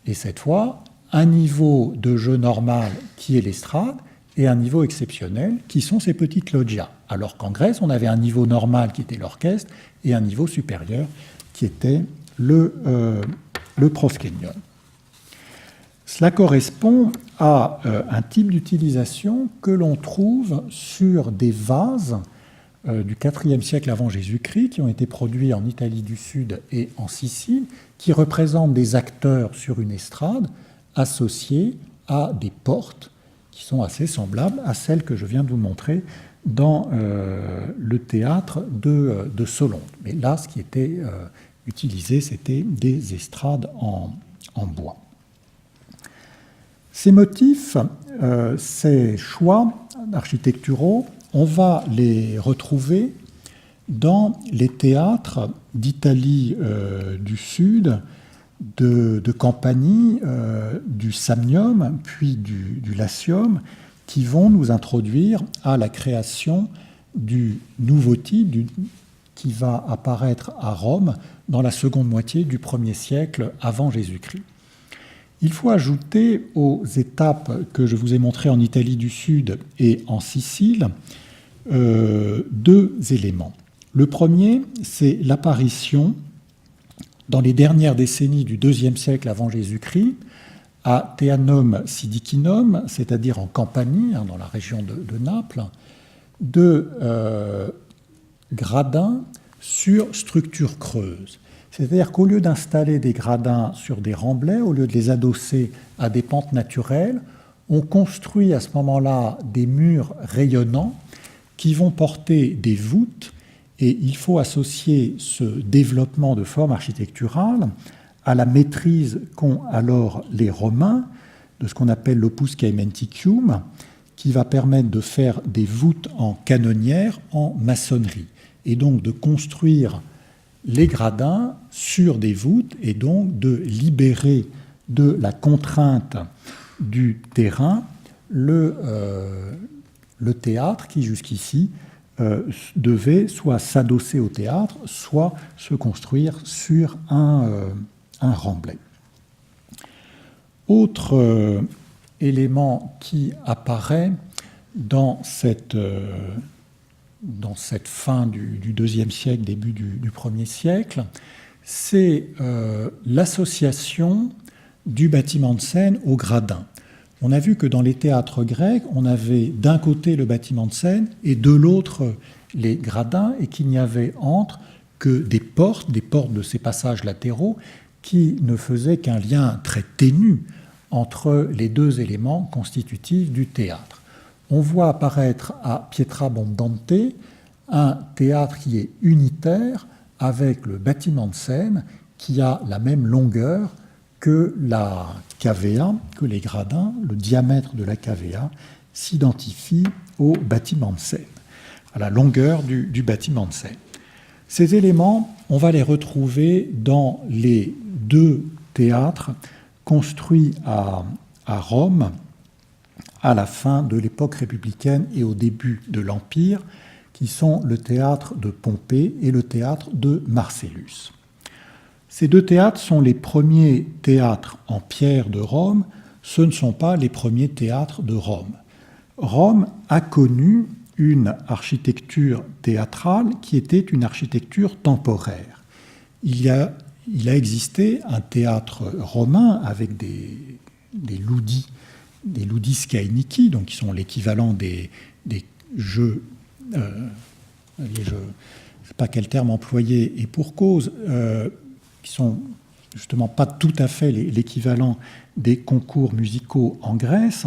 et cette fois, un niveau de jeu normal qui est l'estrade et un niveau exceptionnel qui sont ces petites loggias. Alors qu'en Grèce, on avait un niveau normal qui était l'orchestre et un niveau supérieur qui était le proskenion. Cela correspond à un type d'utilisation que l'on trouve sur des vases du IVe siècle avant Jésus-Christ, qui ont été produits en Italie du Sud et en Sicile, qui représentent des acteurs sur une estrade associés à des portes qui sont assez semblables à celles que je viens de vous montrer dans le théâtre de Solonde. Mais là, ce qui était utilisé, c'était des estrades en bois. Ces motifs, ces choix architecturaux, on va les retrouver dans les théâtres d'Italie du Sud, de Campanie, du Samnium, puis du Latium, qui vont nous introduire à la création du nouveau type qui va apparaître à Rome dans la seconde moitié du 1er siècle avant Jésus-Christ. Il faut ajouter aux étapes que je vous ai montrées en Italie du Sud et en Sicile 2 éléments. Le premier, c'est l'apparition dans les dernières décennies du IIe siècle avant Jésus-Christ à Teanum Sidicinum, c'est-à-dire en Campanie, dans la région de Naples, de gradins sur structures creuses. C'est-à-dire qu'au lieu d'installer des gradins sur des remblais, au lieu de les adosser à des pentes naturelles, on construit à ce moment-là des murs rayonnants qui vont porter des voûtes, et il faut associer ce développement de forme architecturale à la maîtrise qu'ont alors les Romains de ce qu'on appelle l'opus caementicum, qui va permettre de faire des voûtes en canonnière en maçonnerie, et donc de construire les gradins sur des voûtes et donc de libérer de la contrainte du terrain le théâtre qui jusqu'ici devait soit s'adosser au théâtre, soit se construire sur un remblai. Autre élément qui apparaît dans cette fin du IIe siècle, début du Ier siècle, c'est l'association du bâtiment de scène au gradin. On a vu que dans les théâtres grecs, on avait d'un côté le bâtiment de scène et de l'autre les gradins, et qu'il n'y avait entre que des portes de ces passages latéraux, qui ne faisaient qu'un lien très ténu entre les 2 éléments constitutifs du théâtre. On voit apparaître à Pietrabondante un théâtre qui est unitaire avec le bâtiment de scène qui a la même longueur que la cavea, que les gradins. Le diamètre de la cavea s'identifie au bâtiment de scène, à la longueur du bâtiment de scène. Ces éléments, on va les retrouver dans les 2 théâtres construits à Rome à la fin de l'époque républicaine et au début de l'Empire, qui sont le théâtre de Pompée et le théâtre de Marcellus. Ces 2 théâtres sont les premiers théâtres en pierre de Rome, ce ne sont pas les premiers théâtres de Rome. Rome a connu une architecture théâtrale qui était une architecture temporaire. Il a existé un théâtre romain avec des ludi scaenici, donc qui sont l'équivalent des jeux, les jeux, je ne sais pas quel terme employer, et pour cause, qui sont justement pas tout à fait l'équivalent des concours musicaux en Grèce.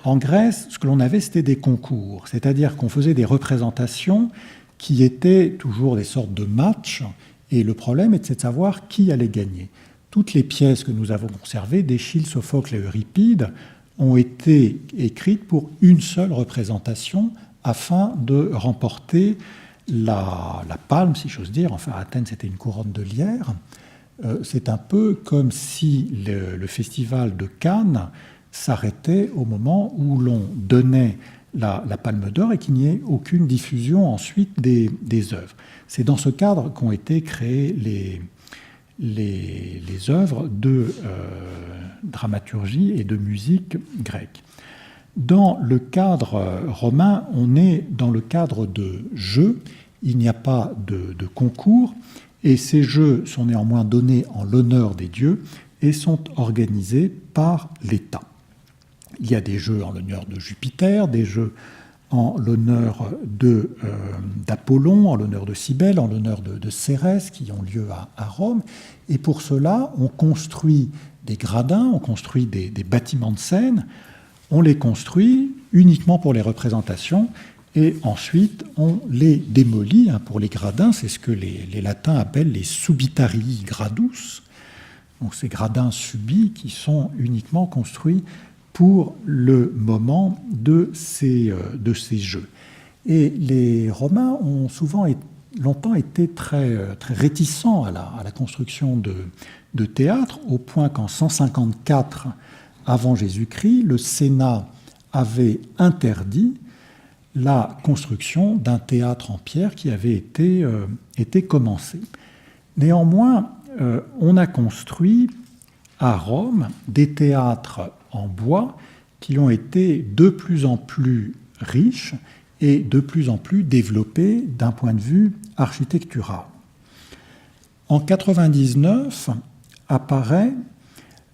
En Grèce, ce que l'on avait, c'était des concours, c'est-à-dire qu'on faisait des représentations qui étaient toujours des sortes de matchs Et le problème était de savoir qui allait gagner. Toutes les pièces que nous avons conservées, d'Échille, Sophocle et Euripide, ont été écrites pour une seule représentation afin de remporter la palme, si j'ose dire. Enfin, à Athènes, c'était une couronne de lierre. C'est un peu comme si le festival de Cannes s'arrêtait au moment où l'on donnait la palme d'or et qu'il n'y ait aucune diffusion ensuite des œuvres. C'est dans ce cadre qu'ont été créées les œuvres de dramaturgie et de musique grecque. Dans le cadre romain, on est dans le cadre de jeux, il n'y a pas de concours, et ces jeux sont néanmoins donnés en l'honneur des dieux et sont organisés par l'État. Il y a des jeux en l'honneur de Jupiter, des jeux en l'honneur d'Apollon, en l'honneur de Cybèle, en l'honneur de Cérès, qui ont lieu à Rome. Et pour cela, on construit des gradins, on construit des bâtiments de scène, on les construit uniquement pour les représentations, et ensuite on les démolit. Pour les gradins, c'est ce que les latins appellent les subitarii gradus, donc ces gradins subis qui sont uniquement construits pour le moment de ces jeux. Et les Romains ont longtemps été très réticents à la construction de théâtres, au point qu'en 154 avant Jésus-Christ, le Sénat avait interdit la construction d'un théâtre en pierre qui avait été commencé. Néanmoins, on a construit à Rome des théâtres en bois qui ont été de plus en plus riches et de plus en plus développés d'un point de vue architectural. En 99 apparaît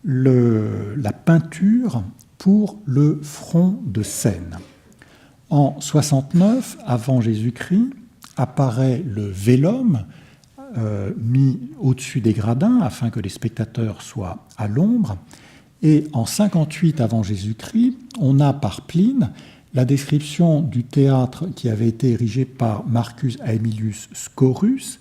la peinture pour le front de scène. En 69 avant Jésus-Christ apparaît le vellum mis au-dessus des gradins afin que les spectateurs soient à l'ombre. Et en 58 avant Jésus-Christ, on a par Pline la description du théâtre qui avait été érigé par Marcus Aemilius Scaurus,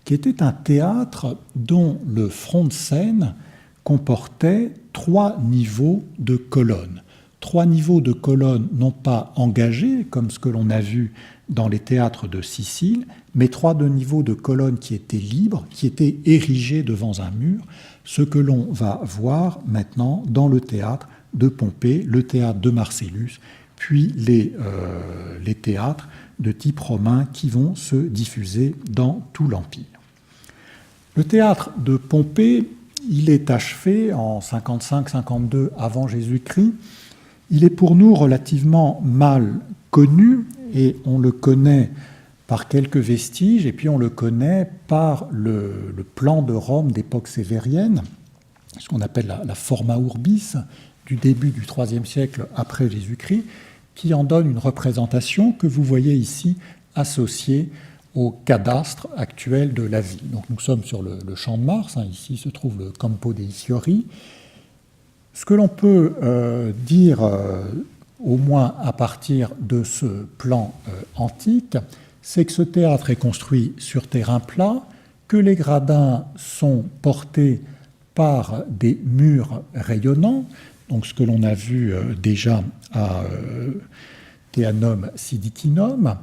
qui était un théâtre dont le front de scène comportait 3 niveaux de colonnes. 3 niveaux de colonnes non pas engagés, comme ce que l'on a vu dans les théâtres de Sicile, mais 3 niveaux de colonnes qui étaient libres, qui étaient érigés devant un mur, ce que l'on va voir maintenant dans le théâtre de Pompée, le théâtre de Marcellus, puis les théâtres de type romain qui vont se diffuser dans tout l'Empire. Le théâtre de Pompée, il est achevé en 55-52 avant Jésus-Christ. Il est pour nous relativement mal connu et on le connaît par quelques vestiges et puis on le connaît par le plan de Rome d'époque sévérienne, ce qu'on appelle la Forma Urbis du début du IIIe siècle après Jésus-Christ, qui en donne une représentation que vous voyez ici associée au cadastre actuel de la ville. Donc nous sommes sur le champ de Mars, ici se trouve le Campo dei Fiori. Ce que l'on peut dire, au moins à partir de ce plan antique, c'est que ce théâtre est construit sur terrain plat, que les gradins sont portés par des murs rayonnants, donc ce que l'on a vu déjà à Teanum Sidicinum,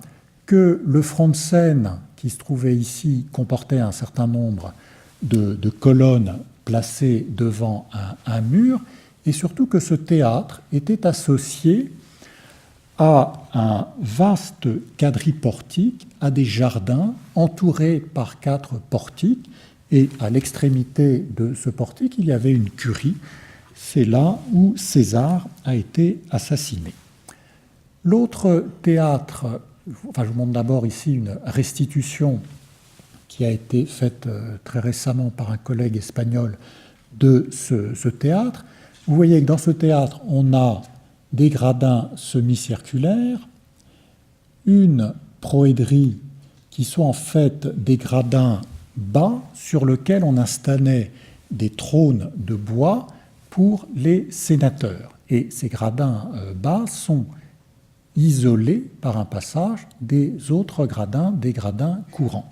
que le front de scène qui se trouvait ici comportait un certain nombre de colonnes placées devant un mur, et surtout que ce théâtre était associé à un vaste quadriportique, à des jardins entourés par 4 portiques, et à l'extrémité de ce portique, il y avait une curie. C'est là où César a été assassiné. L'autre théâtre, je vous montre d'abord ici une restitution qui a été faite très récemment par un collègue espagnol de ce théâtre. Vous voyez que dans ce théâtre, on a des gradins semi-circulaires, une proédrie qui sont en fait des gradins bas sur lesquels on installait des trônes de bois pour les sénateurs. Et ces gradins bas sont isolés par un passage des autres gradins, des gradins courants.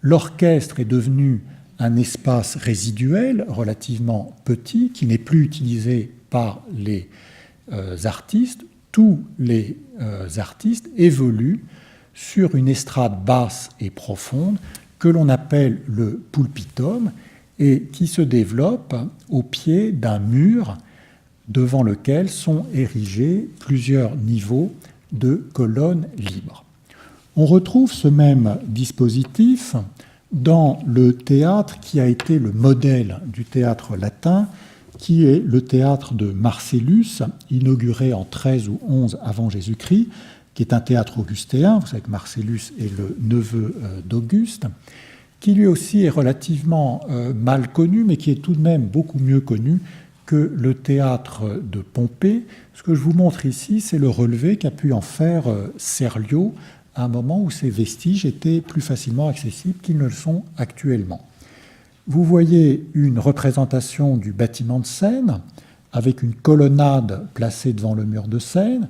l'orchestre est devenu un espace résiduel relativement petit qui n'est plus utilisé par les artistes. Tous les artistes évoluent sur une estrade basse et profonde que l'on appelle le pulpitum et qui se développe au pied d'un mur devant lequel sont érigés plusieurs niveaux de colonnes libres. On retrouve ce même dispositif dans le théâtre qui a été le modèle du théâtre latin, qui est le théâtre de Marcellus, inauguré en 13 ou 11 avant Jésus-Christ, qui est un théâtre augustéen. Vous savez que Marcellus est le neveu d'Auguste, qui lui aussi est relativement mal connu, mais qui est tout de même beaucoup mieux connu que le théâtre de Pompée. Ce que je vous montre ici, c'est le relevé qu'a pu en faire Serlio à un moment où ces vestiges étaient plus facilement accessibles qu'ils ne le sont actuellement. Vous voyez une représentation du bâtiment de scène avec une colonnade placée devant le mur de scène.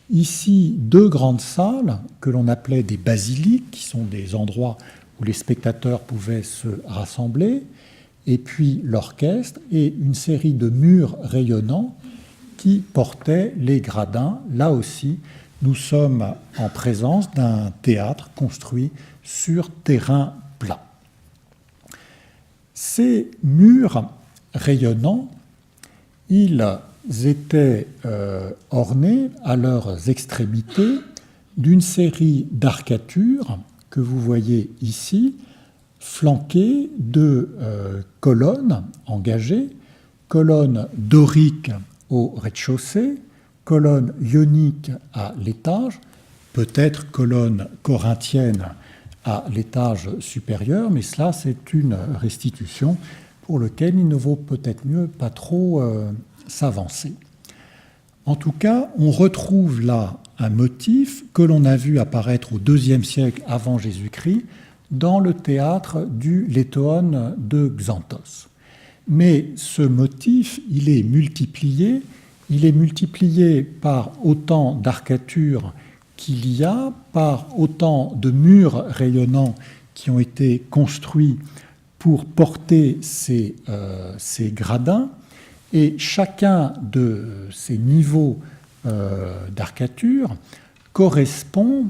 Ici, deux grandes salles que l'on appelait des basiliques, qui sont des endroits où les spectateurs pouvaient se rassembler, et puis l'orchestre et une série de murs rayonnants qui portaient les gradins. Là aussi, nous sommes en présence d'un théâtre construit sur terrain plat. Ces murs rayonnants, ils étaient ornés à leurs extrémités d'une série d'arcatures que vous voyez ici, flanquées de colonnes engagées, colonnes doriques au rez-de-chaussée, colonnes ioniques à l'étage, peut-être colonnes corinthiennes à l'étage supérieur, mais cela c'est une restitution pour laquelle il ne vaut peut-être mieux pas trop s'avancer. En tout cas, on retrouve là un motif que l'on a vu apparaître au IIe siècle avant Jésus-Christ dans le théâtre du Létoon de Xanthos. Mais ce motif, il est multiplié par autant d'arcatures qu'il y a, par autant de murs rayonnants qui ont été construits pour porter ces gradins, et chacun de ces niveaux d'arcature correspond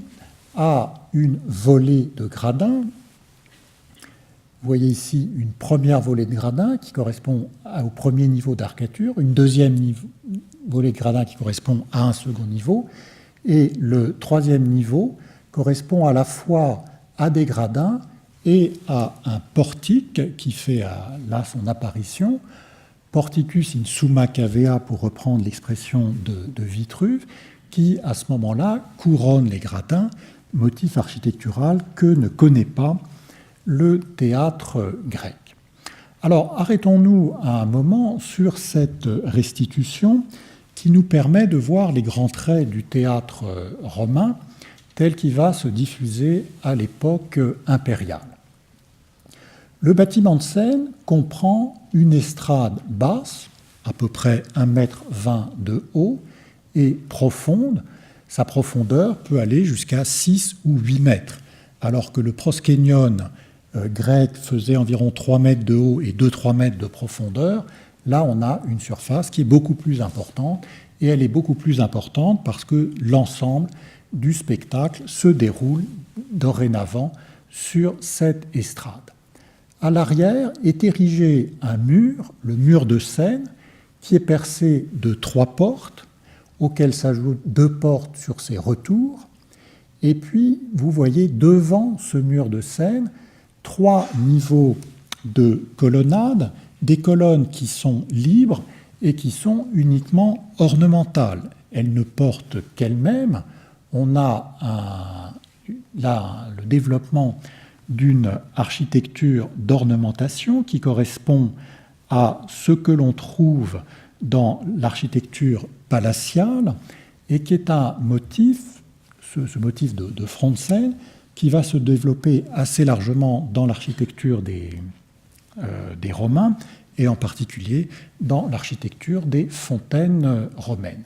à une volée de gradins. Vous voyez ici une première volée de gradins qui correspond au premier niveau d'arcature, une deuxième volée de gradins qui correspond à un second niveau, et le troisième niveau correspond à la fois à des gradins et à un portique qui fait là son apparition, porticus in summa cavea pour reprendre l'expression de Vitruve, qui à ce moment-là couronne les gradins, motif architectural que ne connaît pas le théâtre grec. Alors arrêtons-nous un moment sur cette restitution qui nous permet de voir les grands traits du théâtre romain tel qu'il va se diffuser à l'époque impériale. Le bâtiment de scène comprend une estrade basse, à peu près 1,20 m de haut, et profonde. Sa profondeur peut aller jusqu'à 6 ou 8 mètres, alors que le proskénion grec faisait environ 3 mètres de haut et 2-3 mètres de profondeur. Là, on a une surface qui est beaucoup plus importante, et elle est beaucoup plus importante parce que l'ensemble du spectacle se déroule dorénavant sur cette estrade. À l'arrière est érigé un mur, le mur de scène, qui est percé de 3 portes, auxquelles s'ajoutent 2 portes sur ses retours. Et puis, vous voyez devant ce mur de scène 3 niveaux de colonnades, des colonnes qui sont libres et qui sont uniquement ornementales. Elles ne portent qu'elles-mêmes. On a là le développement d'une architecture d'ornementation qui correspond à ce que l'on trouve dans l'architecture palatiale et qui est un motif, ce motif de front de scène, qui va se développer assez largement dans l'architecture des Romains et en particulier dans l'architecture des fontaines romaines.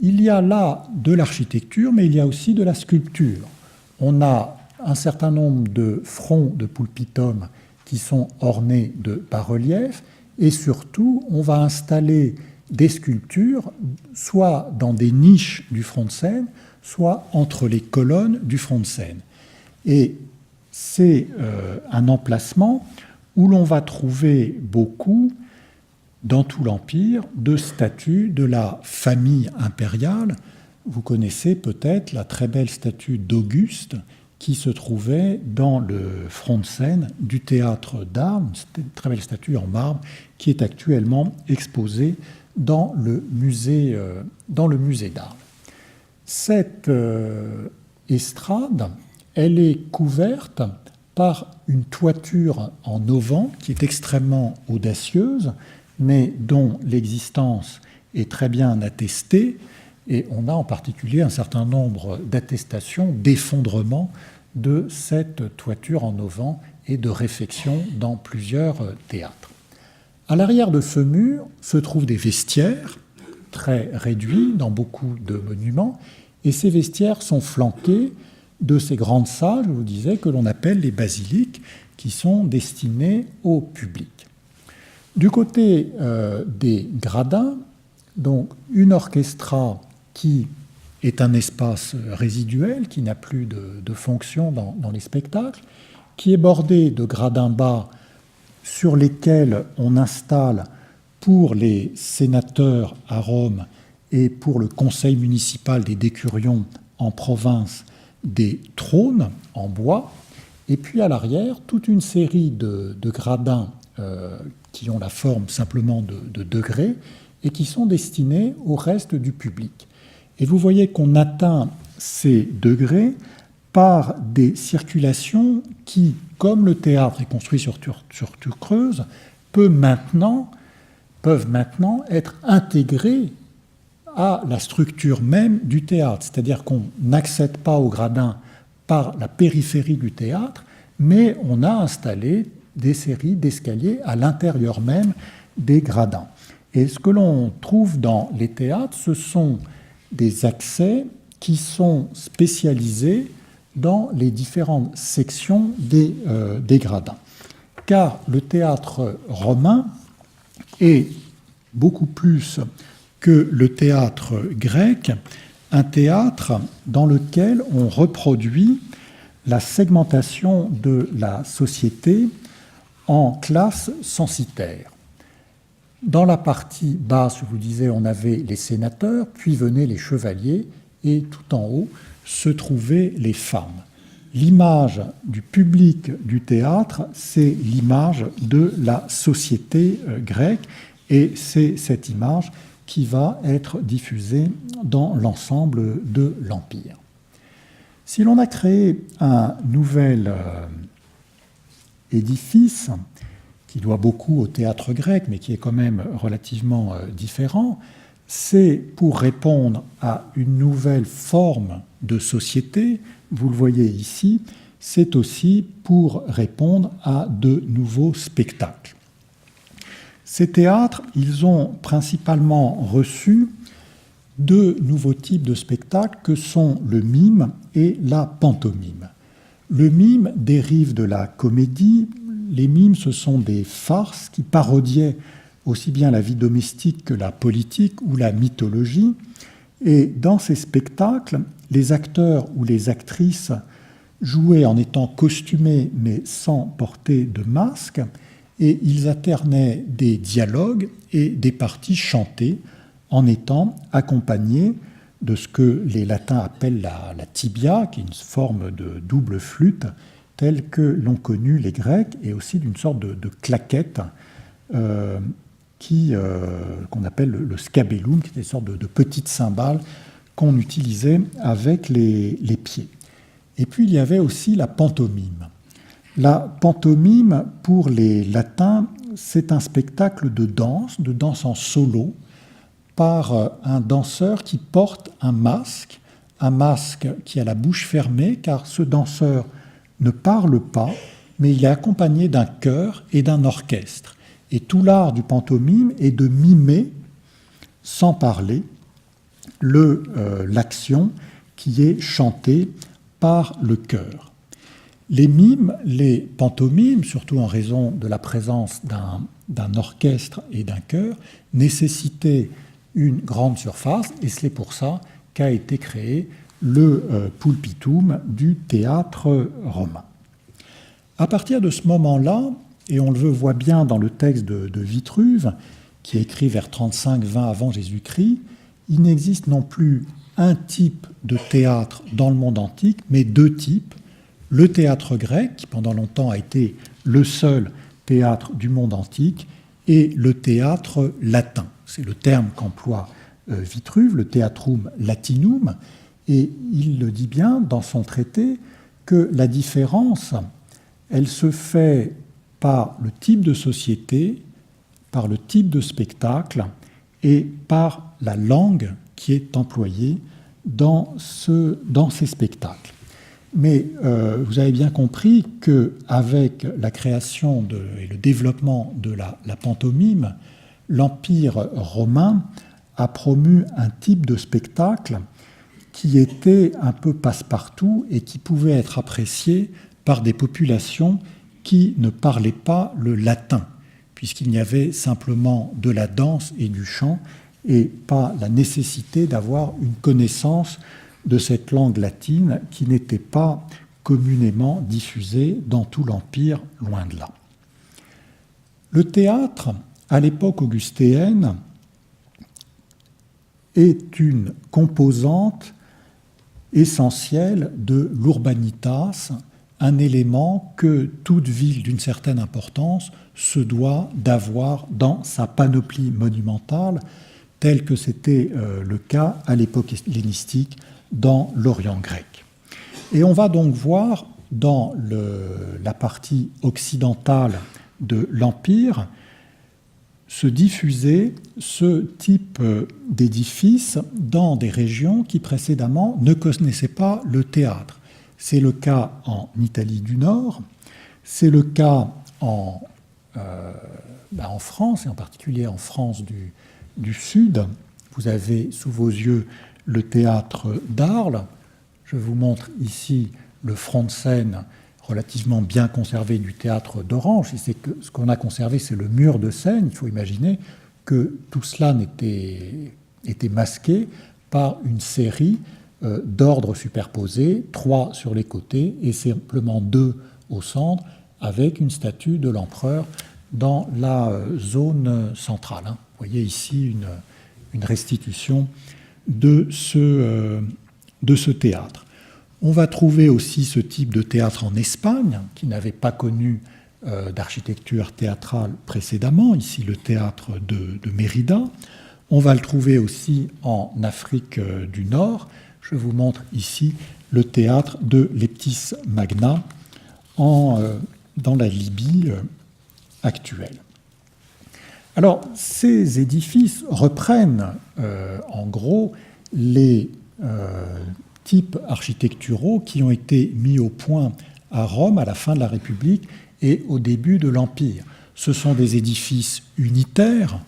Il y a là de l'architecture, mais il y a aussi de la sculpture. On a un certain nombre de fronts de pulpitum qui sont ornés de bas-reliefs, et surtout, on va installer des sculptures, soit dans des niches du front de scène, soit entre les colonnes du front de scène. Et c'est un emplacement où l'on va trouver beaucoup, dans tout l'Empire, de statues de la famille impériale. Vous connaissez peut-être la très belle statue d'Auguste qui se trouvait dans le front de scène du théâtre d'Arles, une très belle statue en marbre qui est actuellement exposée dans le musée d'Arles. Cette estrade, elle est couverte par une toiture en auvent qui est extrêmement audacieuse, mais dont l'existence est très bien attestée, et on a en particulier un certain nombre d'attestations d'effondrement de cette toiture en auvent et de réfection dans plusieurs théâtres. À l'arrière de ce mur se trouvent des vestiaires très réduits dans beaucoup de monuments, et ces vestiaires sont flanqués de ces grandes salles, je vous disais, que l'on appelle les basiliques, qui sont destinées au public. Du côté des gradins, donc une orchestra qui est un espace résiduel, qui n'a plus de fonction dans les spectacles, qui est bordé de gradins bas sur lesquels on installe pour les sénateurs à Rome et pour le conseil municipal des décurions en province des trônes en bois, et puis à l'arrière, toute une série de gradins qui ont la forme simplement de degrés et qui sont destinés au reste du public. Et vous voyez qu'on atteint ces degrés par des circulations qui, comme le théâtre est construit sur tour creuse, peuvent maintenant être intégrées à la structure même du théâtre. C'est-à-dire qu'on n'accède pas au gradin par la périphérie du théâtre, mais on a installé des séries d'escaliers à l'intérieur même des gradins. Et ce que l'on trouve dans les théâtres, ce sont des accès qui sont spécialisés dans les différentes sections des gradins. Car le théâtre romain est beaucoup plus que le théâtre grec, un théâtre dans lequel on reproduit la segmentation de la société en classes censitaires. Dans la partie basse, je vous disais, on avait les sénateurs, puis venaient les chevaliers, et tout en haut se trouvaient les femmes. L'image du public du théâtre, c'est l'image de la société grecque, et c'est cette image qui va être diffusée dans l'ensemble de l'Empire. Si l'on a créé un nouvel édifice, qui doit beaucoup au théâtre grec, mais qui est quand même relativement différent, c'est pour répondre à une nouvelle forme de société. Vous le voyez ici, c'est aussi pour répondre à de nouveaux spectacles. Ces théâtres, ils ont principalement reçu deux nouveaux types de spectacles que sont le mime et la pantomime. Le mime dérive de la comédie. Les mimes, ce sont des farces qui parodiaient aussi bien la vie domestique que la politique ou la mythologie. Et dans ces spectacles, les acteurs ou les actrices jouaient en étant costumés mais sans porter de masque, et ils alternaient des dialogues et des parties chantées en étant accompagnés de ce que les latins appellent la tibia, qui est une forme de double flûte, telle que l'ont connue les Grecs, et aussi d'une sorte de claquette qu'on appelle le scabellum, qui est une sorte de petite cymbale qu'on utilisait avec les pieds. Et puis il y avait aussi la pantomime. La pantomime, pour les latins, c'est un spectacle de danse en solo, par un danseur qui porte un masque qui a la bouche fermée, car ce danseur ne parle pas, mais il est accompagné d'un chœur et d'un orchestre. Et tout l'art du pantomime est de mimer, sans parler, l'action qui est chantée par le chœur. Les mimes, les pantomimes, surtout en raison de la présence d'un orchestre et d'un chœur, nécessitaient une grande surface, et c'est pour ça qu'a été créé le pulpitum du théâtre romain. À partir de ce moment-là, et on le voit bien dans le texte de Vitruve, qui est écrit vers 35-20 avant Jésus-Christ, il n'existe non plus un type de théâtre dans le monde antique, mais deux types. Le théâtre grec, qui pendant longtemps a été le seul théâtre du monde antique, et le théâtre latin. C'est le terme qu'emploie Vitruve, le theatrum latinum, et il le dit bien dans son traité que la différence, elle se fait par le type de société, par le type de spectacle et par la langue qui est employée dans ces spectacles. Mais vous avez bien compris qu'avec la création et le développement de la pantomime, l'Empire romain a promu un type de spectacle qui était un peu passe-partout et qui pouvait être apprécié par des populations qui ne parlaient pas le latin, puisqu'il y avait simplement de la danse et du chant et pas la nécessité d'avoir une connaissance de cette langue latine qui n'était pas communément diffusée dans tout l'Empire, loin de là. Le théâtre, à l'époque augustéenne, est une composante essentielle de l'urbanitas, un élément que toute ville d'une certaine importance se doit d'avoir dans sa panoplie monumentale, tel que c'était le cas à l'époque hellénistique dans l'Orient grec. Et on va donc voir dans la partie occidentale de l'Empire se diffuser ce type d'édifice dans des régions qui précédemment ne connaissaient pas le théâtre. C'est le cas en Italie du Nord, c'est le cas en France, et en particulier en France du Sud. Vous avez sous vos yeux le théâtre d'Arles. Je vous montre ici le front de scène relativement bien conservé du théâtre d'Orange. Et c'est que ce qu'on a conservé, c'est le mur de scène. Il faut imaginer que tout cela était masqué par une série d'ordres superposés, 3 sur les côtés et simplement 2 au centre, avec une statue de l'empereur dans la zone centrale. Vous voyez ici une restitution de ce théâtre. On va trouver aussi ce type de théâtre en Espagne, qui n'avait pas connu d'architecture théâtrale précédemment, ici le théâtre de Mérida. On va le trouver aussi en Afrique du Nord. Je vous montre ici le théâtre de Leptis Magna dans la Libye actuelle. Alors, ces édifices reprennent en gros les types architecturaux qui ont été mis au point à Rome à la fin de la République et au début de l'Empire. Ce sont des édifices unitaires,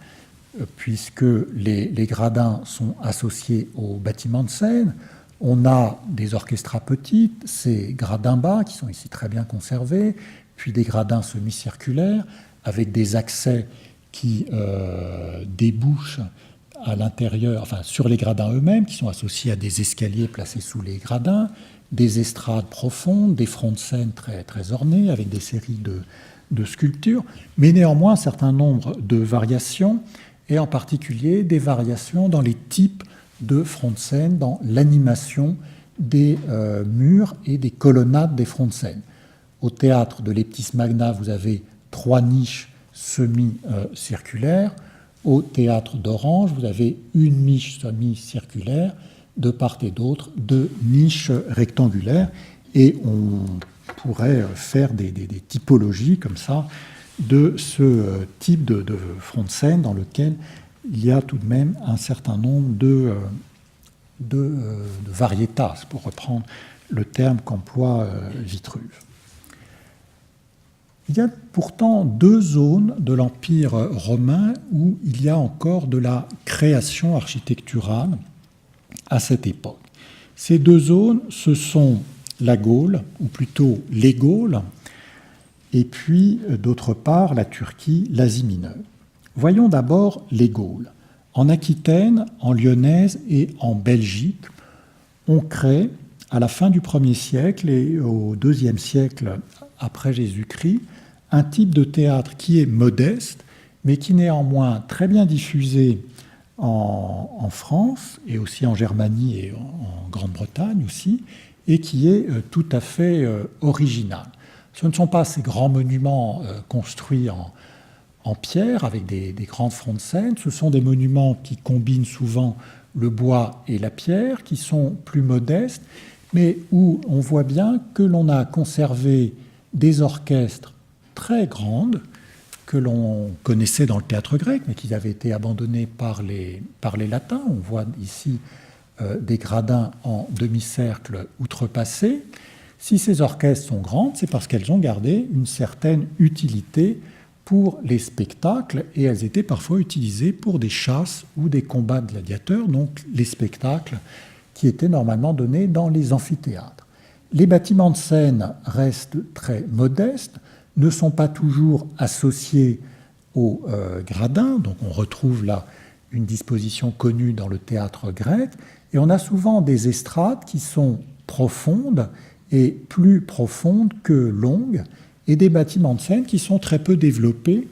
puisque les gradins sont associés aux bâtiments de scène. On a des orchestras petites, ces gradins bas qui sont ici très bien conservés, puis des gradins semi-circulaires avec des accès qui débouchent à l'intérieur, enfin sur les gradins eux-mêmes, qui sont associés à des escaliers placés sous les gradins, des estrades profondes, des fronts de scène très, très ornés avec des séries de sculptures, mais néanmoins un certain nombre de variations, et en particulier des variations dans les types de fronts de scène, dans l'animation des murs et des colonnades des fronts de scène. Au théâtre de Leptis Magna, vous avez 3 niches semi-circulaires. Au théâtre d'Orange, vous avez une niche semi-circulaire, de part et d'autre, 2 niches rectangulaires, et on pourrait faire des typologies comme ça de ce type de front de scène dans lequel il y a tout de même un certain nombre de varietas, pour reprendre le terme qu'emploie Vitruve. Il y a pourtant 2 zones de l'Empire romain où il y a encore de la création architecturale à cette époque. Ces 2 zones, ce sont la Gaule, ou plutôt les Gaules, et puis d'autre part la Turquie, l'Asie mineure. Voyons d'abord les Gaules. En Aquitaine, en Lyonnaise et en Belgique, on crée, à la fin du 1er siècle et au 2e siècle après Jésus-Christ, un type de théâtre qui est modeste, mais qui néanmoins très bien diffusé en France et aussi en Germanie et en Grande-Bretagne aussi, et qui est tout à fait original. Ce ne sont pas ces grands monuments construits en pierre avec des grands fronts de scène, ce sont des monuments qui combinent souvent le bois et la pierre, qui sont plus modestes, mais où on voit bien que l'on a conservé des orchestres très grandes, que l'on connaissait dans le théâtre grec, mais qui avaient été abandonnés par les latins. On voit ici des gradins en demi-cercle outrepassés. Si ces orchestres sont grandes, c'est parce qu'elles ont gardé une certaine utilité pour les spectacles, et elles étaient parfois utilisées pour des chasses ou des combats de gladiateurs, donc les spectacles qui étaient normalement donnés dans les amphithéâtres. Les bâtiments de scène restent très modestes, ne sont pas toujours associés aux gradins, donc on retrouve là une disposition connue dans le théâtre grec, et on a souvent des estrades qui sont profondes et plus profondes que longues, et des bâtiments de scène qui sont très peu développés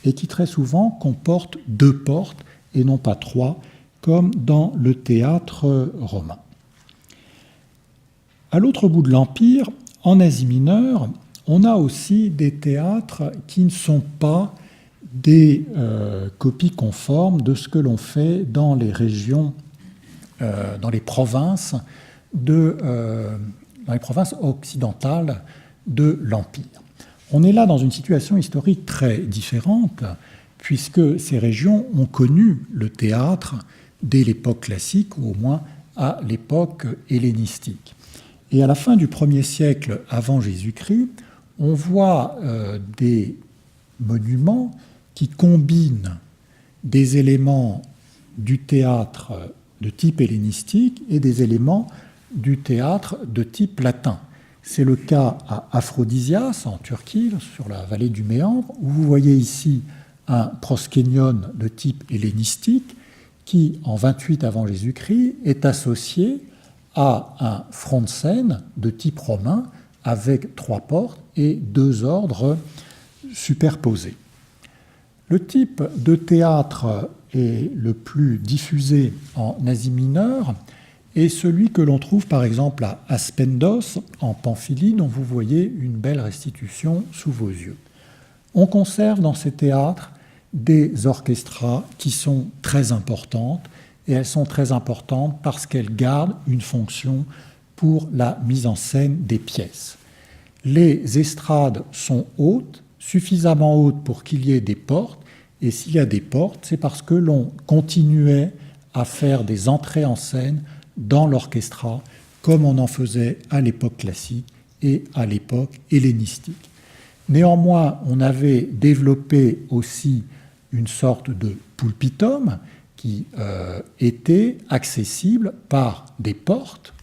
et qui très souvent comportent 2 portes et non pas 3, comme dans le théâtre romain. À l'autre bout de l'Empire, en Asie mineure, on a aussi des théâtres qui ne sont pas des copies conformes de ce que l'on fait dans les régions, dans les provinces occidentales de l'Empire. On est là dans une situation historique très différente, puisque ces régions ont connu le théâtre dès l'époque classique, ou au moins à l'époque hellénistique. Et à la fin du 1er siècle avant Jésus-Christ, on voit des monuments qui combinent des éléments du théâtre de type hellénistique et des éléments du théâtre de type latin. C'est le cas à Aphrodisias, en Turquie, sur la vallée du Méandre, où vous voyez ici un proskénion de type hellénistique qui, en 28 avant Jésus-Christ, est associé à un front de scène de type romain avec 3 portes et 2 ordres superposés. Le type de théâtre est le plus diffusé en Asie mineure et celui que l'on trouve par exemple à Aspendos, en Pamphylie, dont vous voyez une belle restitution sous vos yeux. On conserve dans ces théâtres des orchestras qui sont très importantes, et elles sont très importantes parce qu'elles gardent une fonction pour la mise en scène des pièces. Les estrades sont hautes, suffisamment hautes pour qu'il y ait des portes, et s'il y a des portes, c'est parce que l'on continuait à faire des entrées en scène dans l'orchestra, comme on en faisait à l'époque classique et à l'époque hellénistique. Néanmoins, on avait développé aussi une sorte de pulpitum qui était accessible par des portes.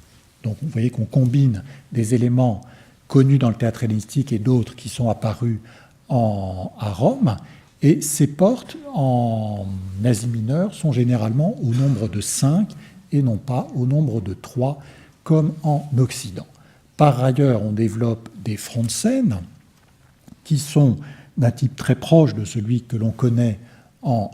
Donc vous voyez qu'on combine des éléments connus dans le théâtre hellénistique et d'autres qui sont apparus à Rome. Et ces portes en Asie mineure sont généralement au nombre de 5 et non pas au nombre de 3 comme en Occident. Par ailleurs, on développe des fronts de scène qui sont d'un type très proche de celui que l'on connaît en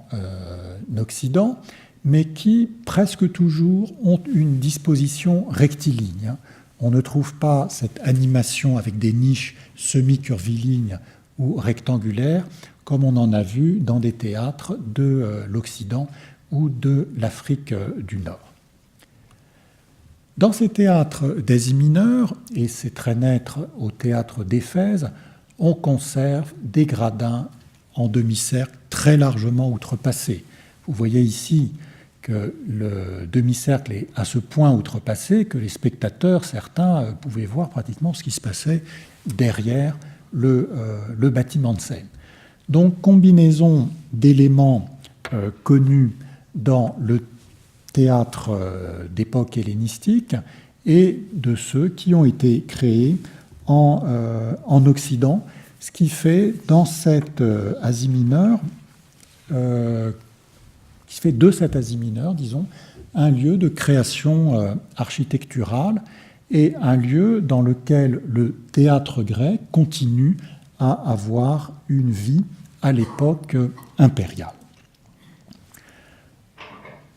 Occident, mais qui presque toujours ont une disposition rectiligne. On ne trouve pas cette animation avec des niches semi-curvilignes ou rectangulaires, comme on en a vu dans des théâtres de l'Occident ou de l'Afrique du Nord. Dans ces théâtres d'Asie mineure, et c'est très net au théâtre d'Éphèse, on conserve des gradins en demi-cercle très largement outrepassés. Vous voyez ici que le demi-cercle est à ce point outrepassé que les spectateurs, certains, pouvaient voir pratiquement ce qui se passait derrière le bâtiment de scène. Donc, combinaison d'éléments connus dans le théâtre d'époque hellénistique et de ceux qui ont été créés en Occident, ce qui fait dans cette Asie mineure, qui fait de cette Asie mineure, disons, un lieu de création architecturale et un lieu dans lequel le théâtre grec continue à avoir une vie à l'époque impériale.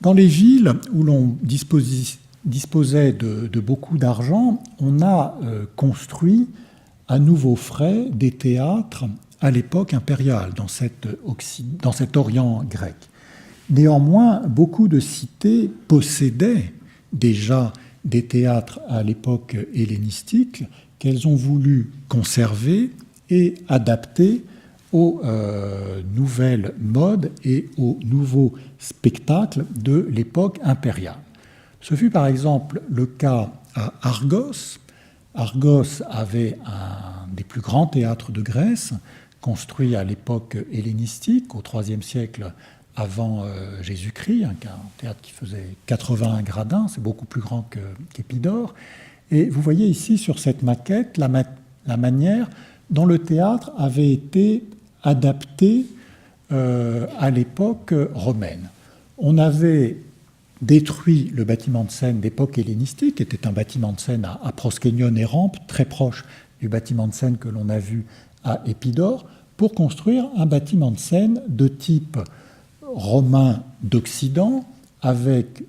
Dans les villes où l'on disposait de beaucoup d'argent, on a construit à nouveau frais des théâtres à l'époque impériale, dans cet Orient grec. Néanmoins, beaucoup de cités possédaient déjà des théâtres à l'époque hellénistique qu'elles ont voulu conserver et adapter aux nouvelles modes et aux nouveaux spectacles de l'époque impériale. Ce fut par exemple le cas à Argos. Argos avait un des plus grands théâtres de Grèce, construit à l'époque hellénistique, au IIIe siècle avant Jésus-Christ, un théâtre qui faisait 81 gradins, c'est beaucoup plus grand qu'Épidore. Et vous voyez ici sur cette maquette la manière dont le théâtre avait été adapté à l'époque romaine. On avait détruit le bâtiment de scène d'époque hellénistique, qui était un bâtiment de scène à proskénion et rampe, très proche du bâtiment de scène que l'on a vu à Épidore, pour construire un bâtiment de scène de type romain d'Occident, avec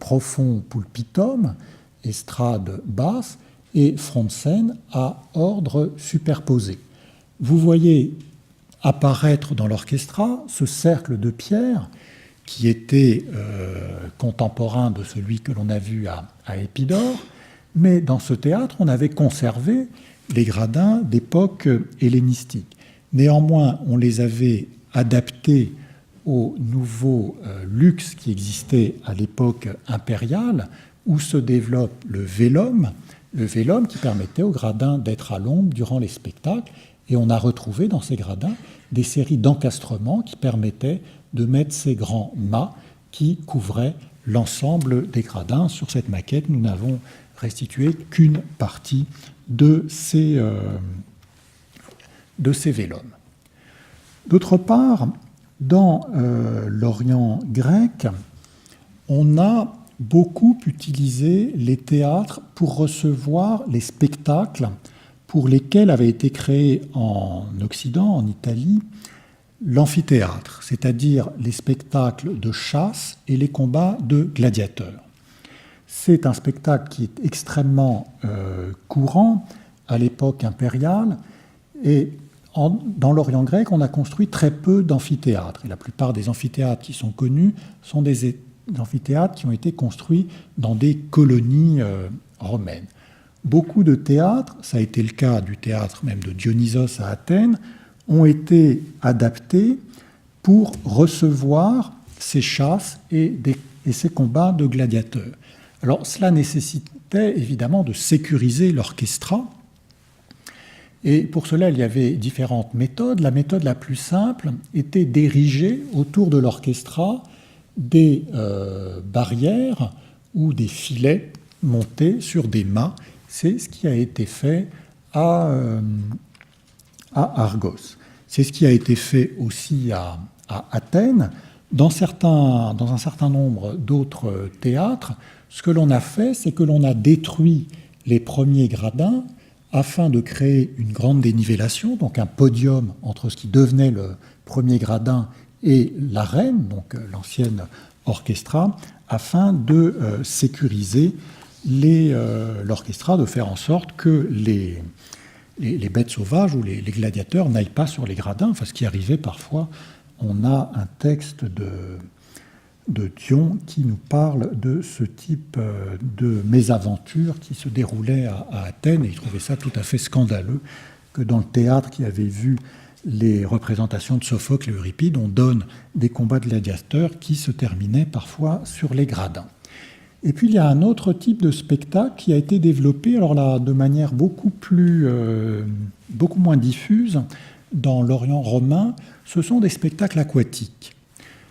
profond pulpitum, estrade basse et front de scène à ordre superposé. Vous voyez apparaître dans l'orchestra ce cercle de pierre qui était contemporain de celui que l'on a vu à Épidore, mais dans ce théâtre, on avait conservé les gradins d'époque hellénistique. Néanmoins, on les avait adaptés au nouveau luxe qui existait à l'époque impériale, où se développe le vélum qui permettait aux gradins d'être à l'ombre durant les spectacles, et on a retrouvé dans ces gradins des séries d'encastrements qui permettaient de mettre ces grands mâts qui couvraient l'ensemble des gradins. Sur cette maquette, nous n'avons restitué qu'une partie de ces vélums. D'autre part, dans l'Orient grec, on a beaucoup utilisé les théâtres pour recevoir les spectacles pour lesquels avait été créé en Occident, en Italie, l'amphithéâtre, c'est-à-dire les spectacles de chasse et les combats de gladiateurs. C'est un spectacle qui est extrêmement courant à l'époque impériale, et dans l'Orient grec, on a construit très peu d'amphithéâtres. Et la plupart des amphithéâtres qui sont connus sont des amphithéâtres qui ont été construits dans des colonies romaines. Beaucoup de théâtres, ça a été le cas du théâtre même de Dionysos à Athènes, ont été adaptés pour recevoir ces chasses et ces combats de gladiateurs. Alors cela nécessitait évidemment de sécuriser l'orchestra, et pour cela il y avait différentes méthodes. La méthode la plus simple était d'ériger autour de l'orchestra des barrières ou des filets montés sur des mâts. C'est ce qui a été fait à Argos. C'est ce qui a été fait aussi à Athènes. Dans un certain nombre d'autres théâtres, ce que l'on a fait, c'est que l'on a détruit les premiers gradins afin de créer une grande dénivellation, donc un podium entre ce qui devenait le premier gradin et l'arène, donc l'ancienne orchestra, afin de sécuriser l'orchestra, de faire en sorte que les bêtes sauvages ou les gladiateurs n'aillent pas sur les gradins, enfin, ce qui arrivait parfois. On a un texte de Dion qui nous parle de ce type de mésaventure qui se déroulait à Athènes, et il trouvait ça tout à fait scandaleux que dans le théâtre qui avait vu les représentations de Sophocle et Euripide, on donne des combats de gladiateurs qui se terminaient parfois sur les gradins. Et puis il y a un autre type de spectacle qui a été développé, alors là, de manière beaucoup moins diffuse dans l'Orient romain. Ce sont des spectacles aquatiques.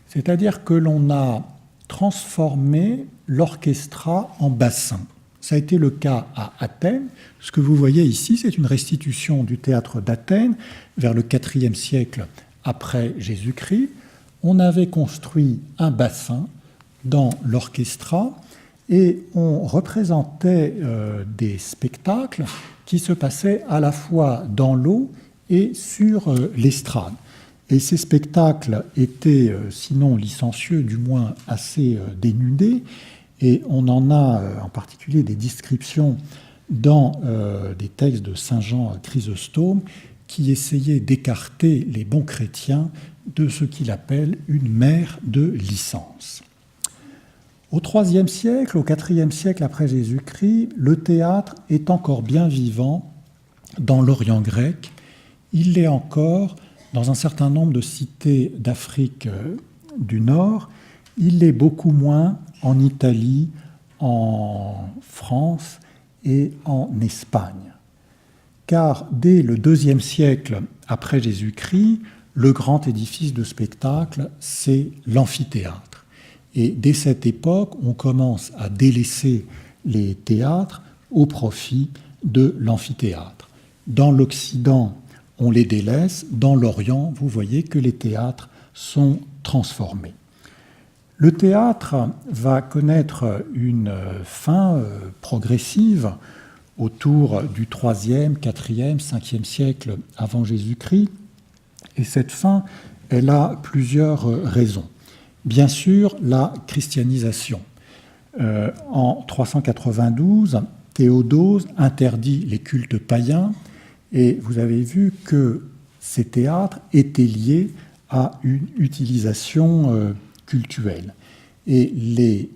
C'est-à-dire que l'on a transformé l'orchestra en bassin. Ça a été le cas à Athènes. Ce que vous voyez ici, c'est une restitution du théâtre d'Athènes vers le IVe siècle après Jésus-Christ. On avait construit un bassin dans l'orchestra et on représentait des spectacles qui se passaient à la fois dans l'eau et sur l'estrade. Et ces spectacles étaient, sinon licencieux, du moins assez dénudés, et on en a en particulier des descriptions dans des textes de Saint Jean Chrysostome qui essayaient d'écarter les bons chrétiens de ce qu'il appelle une mer de licence. Au IIIe siècle, au IVe siècle après Jésus-Christ, le théâtre est encore bien vivant dans l'Orient grec. Il l'est encore dans un certain nombre de cités d'Afrique du Nord. Il l'est beaucoup moins en Italie, en France et en Espagne. Car dès le IIe siècle après Jésus-Christ, le grand édifice de spectacle, c'est l'amphithéâtre. Et dès cette époque, on commence à délaisser les théâtres au profit de l'amphithéâtre. Dans l'Occident, on les délaisse. Dans l'Orient, vous voyez que les théâtres sont transformés. Le théâtre va connaître une fin progressive autour du IIIe, IVe, Ve siècle avant Jésus-Christ. Et cette fin, elle a plusieurs raisons. Bien sûr, la christianisation. En 392, Théodose interdit les cultes païens et vous avez vu que ces théâtres étaient liés à une utilisation cultuelle. Et les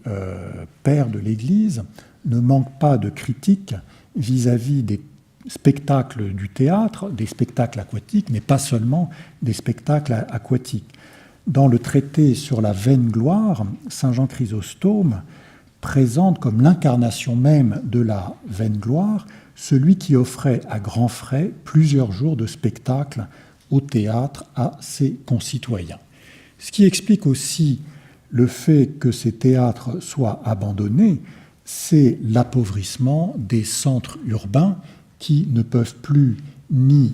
pères de l'Église ne manquent pas de critiques vis-à-vis des spectacles du théâtre, des spectacles aquatiques, mais pas seulement des spectacles aquatiques. Dans le traité sur la vaine gloire, Saint Jean Chrysostome présente comme l'incarnation même de la vaine gloire celui qui offrait à grands frais plusieurs jours de spectacle au théâtre à ses concitoyens. Ce qui explique aussi le fait que ces théâtres soient abandonnés, c'est l'appauvrissement des centres urbains qui ne peuvent plus ni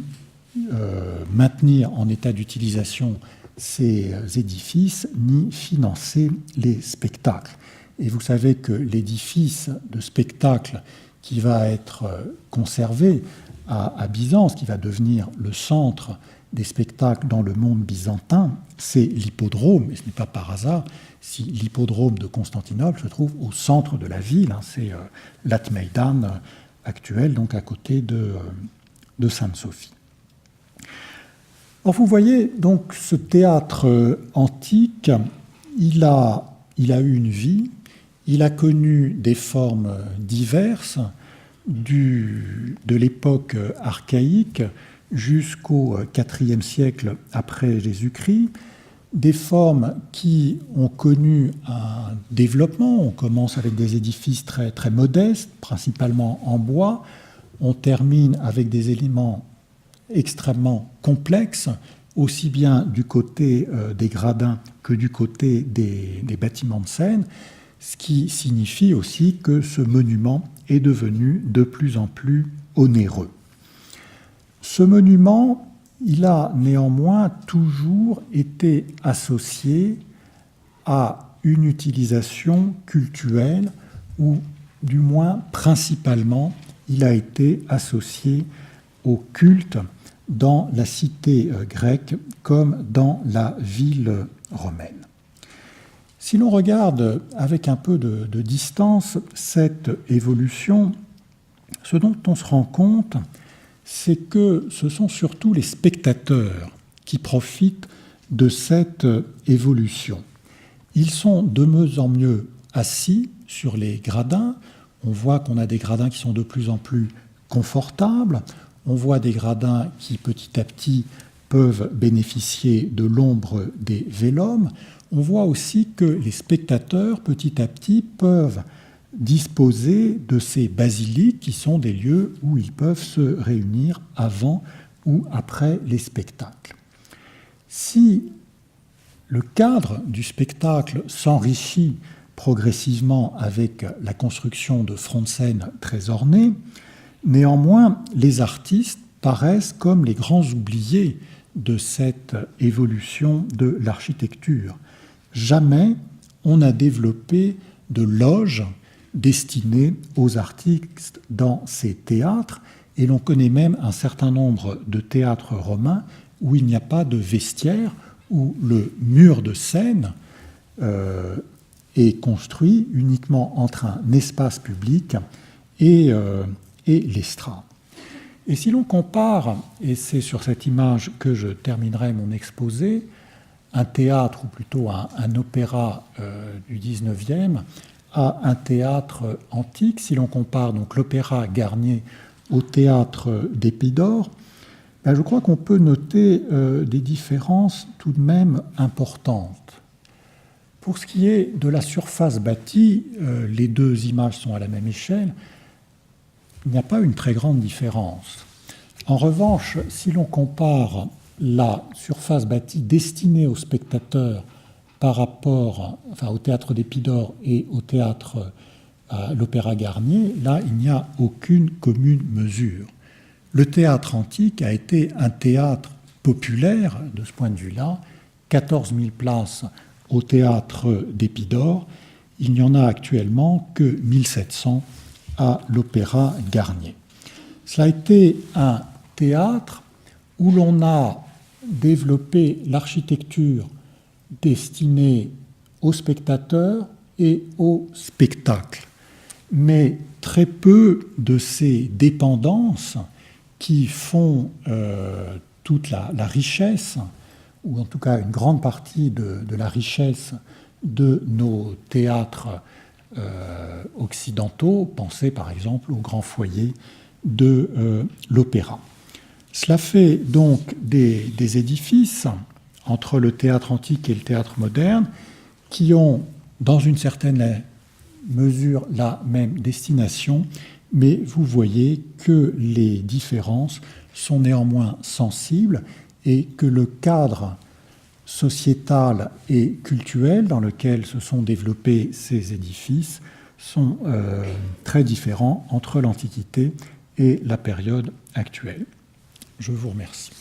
maintenir en état d'utilisation ces édifices, ni financer les spectacles. Et vous savez que l'édifice de spectacle qui va être conservé à Byzance, qui va devenir le centre des spectacles dans le monde byzantin, c'est l'hippodrome, et ce n'est pas par hasard si l'hippodrome de Constantinople se trouve au centre de la ville, c'est l'Atmeidan actuel, donc à côté de Sainte-Sophie. Or, vous voyez, donc, ce théâtre antique, il a eu une vie, il a connu des formes diverses, de l'époque archaïque jusqu'au IVe siècle après Jésus-Christ, des formes qui ont connu un développement. On commence avec des édifices très, très modestes, principalement en bois. On termine avec des éléments extrêmement complexes, aussi bien du côté des gradins que du côté des bâtiments de scène, ce qui signifie aussi que ce monument est devenu de plus en plus onéreux. Ce monument, il a néanmoins toujours été associé à une utilisation cultuelle, ou du moins principalement, il a été associé au culte dans la cité grecque comme dans la ville romaine. Si l'on regarde avec un peu de distance cette évolution, ce dont on se rend compte, c'est que ce sont surtout les spectateurs qui profitent de cette évolution. Ils sont de mieux en mieux assis sur les gradins. On voit qu'on a des gradins qui sont de plus en plus confortables. On voit des gradins qui, petit à petit, peuvent bénéficier de l'ombre des vélums. On voit aussi que les spectateurs, petit à petit, peuvent disposer de ces basiliques qui sont des lieux où ils peuvent se réunir avant ou après les spectacles. Si le cadre du spectacle s'enrichit progressivement avec la construction de fronts de scène très ornés. Néanmoins, les artistes paraissent comme les grands oubliés de cette évolution de l'architecture. Jamais on n'a développé de loges destinées aux artistes dans ces théâtres, et l'on connaît même un certain nombre de théâtres romains où il n'y a pas de vestiaire, où le mur de scène est construit uniquement entre un espace public et l'estrade. Et si l'on compare, et c'est sur cette image que je terminerai mon exposé, un théâtre, ou plutôt un opéra du 19e, à un théâtre antique, si l'on compare donc l'opéra Garnier au théâtre d'Épidore, je crois qu'on peut noter des différences tout de même importantes. Pour ce qui est de la surface bâtie, les deux images sont à la même échelle, il n'y a pas une très grande différence. En revanche, si l'on compare la surface bâtie destinée aux spectateurs par rapport au théâtre d'Épidore et au théâtre à l'Opéra Garnier, là, il n'y a aucune commune mesure. Le théâtre antique a été un théâtre populaire de ce point de vue-là, 14 000 places au théâtre d'Épidore, il n'y en a actuellement que 1700 à l'Opéra Garnier. Cela a été un théâtre où l'on a développé l'architecture destinée aux spectateurs et au spectacle, mais très peu de ces dépendances qui font toute la richesse, ou en tout cas une grande partie de la richesse de nos théâtres occidentaux, pensez par exemple au grand foyer de l'opéra. Cela fait donc des édifices entre le théâtre antique et le théâtre moderne qui ont, dans une certaine mesure, la même destination, mais vous voyez que les différences sont néanmoins sensibles et que le cadre sociétal et culturel dans lequel se sont développés ces édifices sont très différents entre l'Antiquité et la période actuelle. Je vous remercie.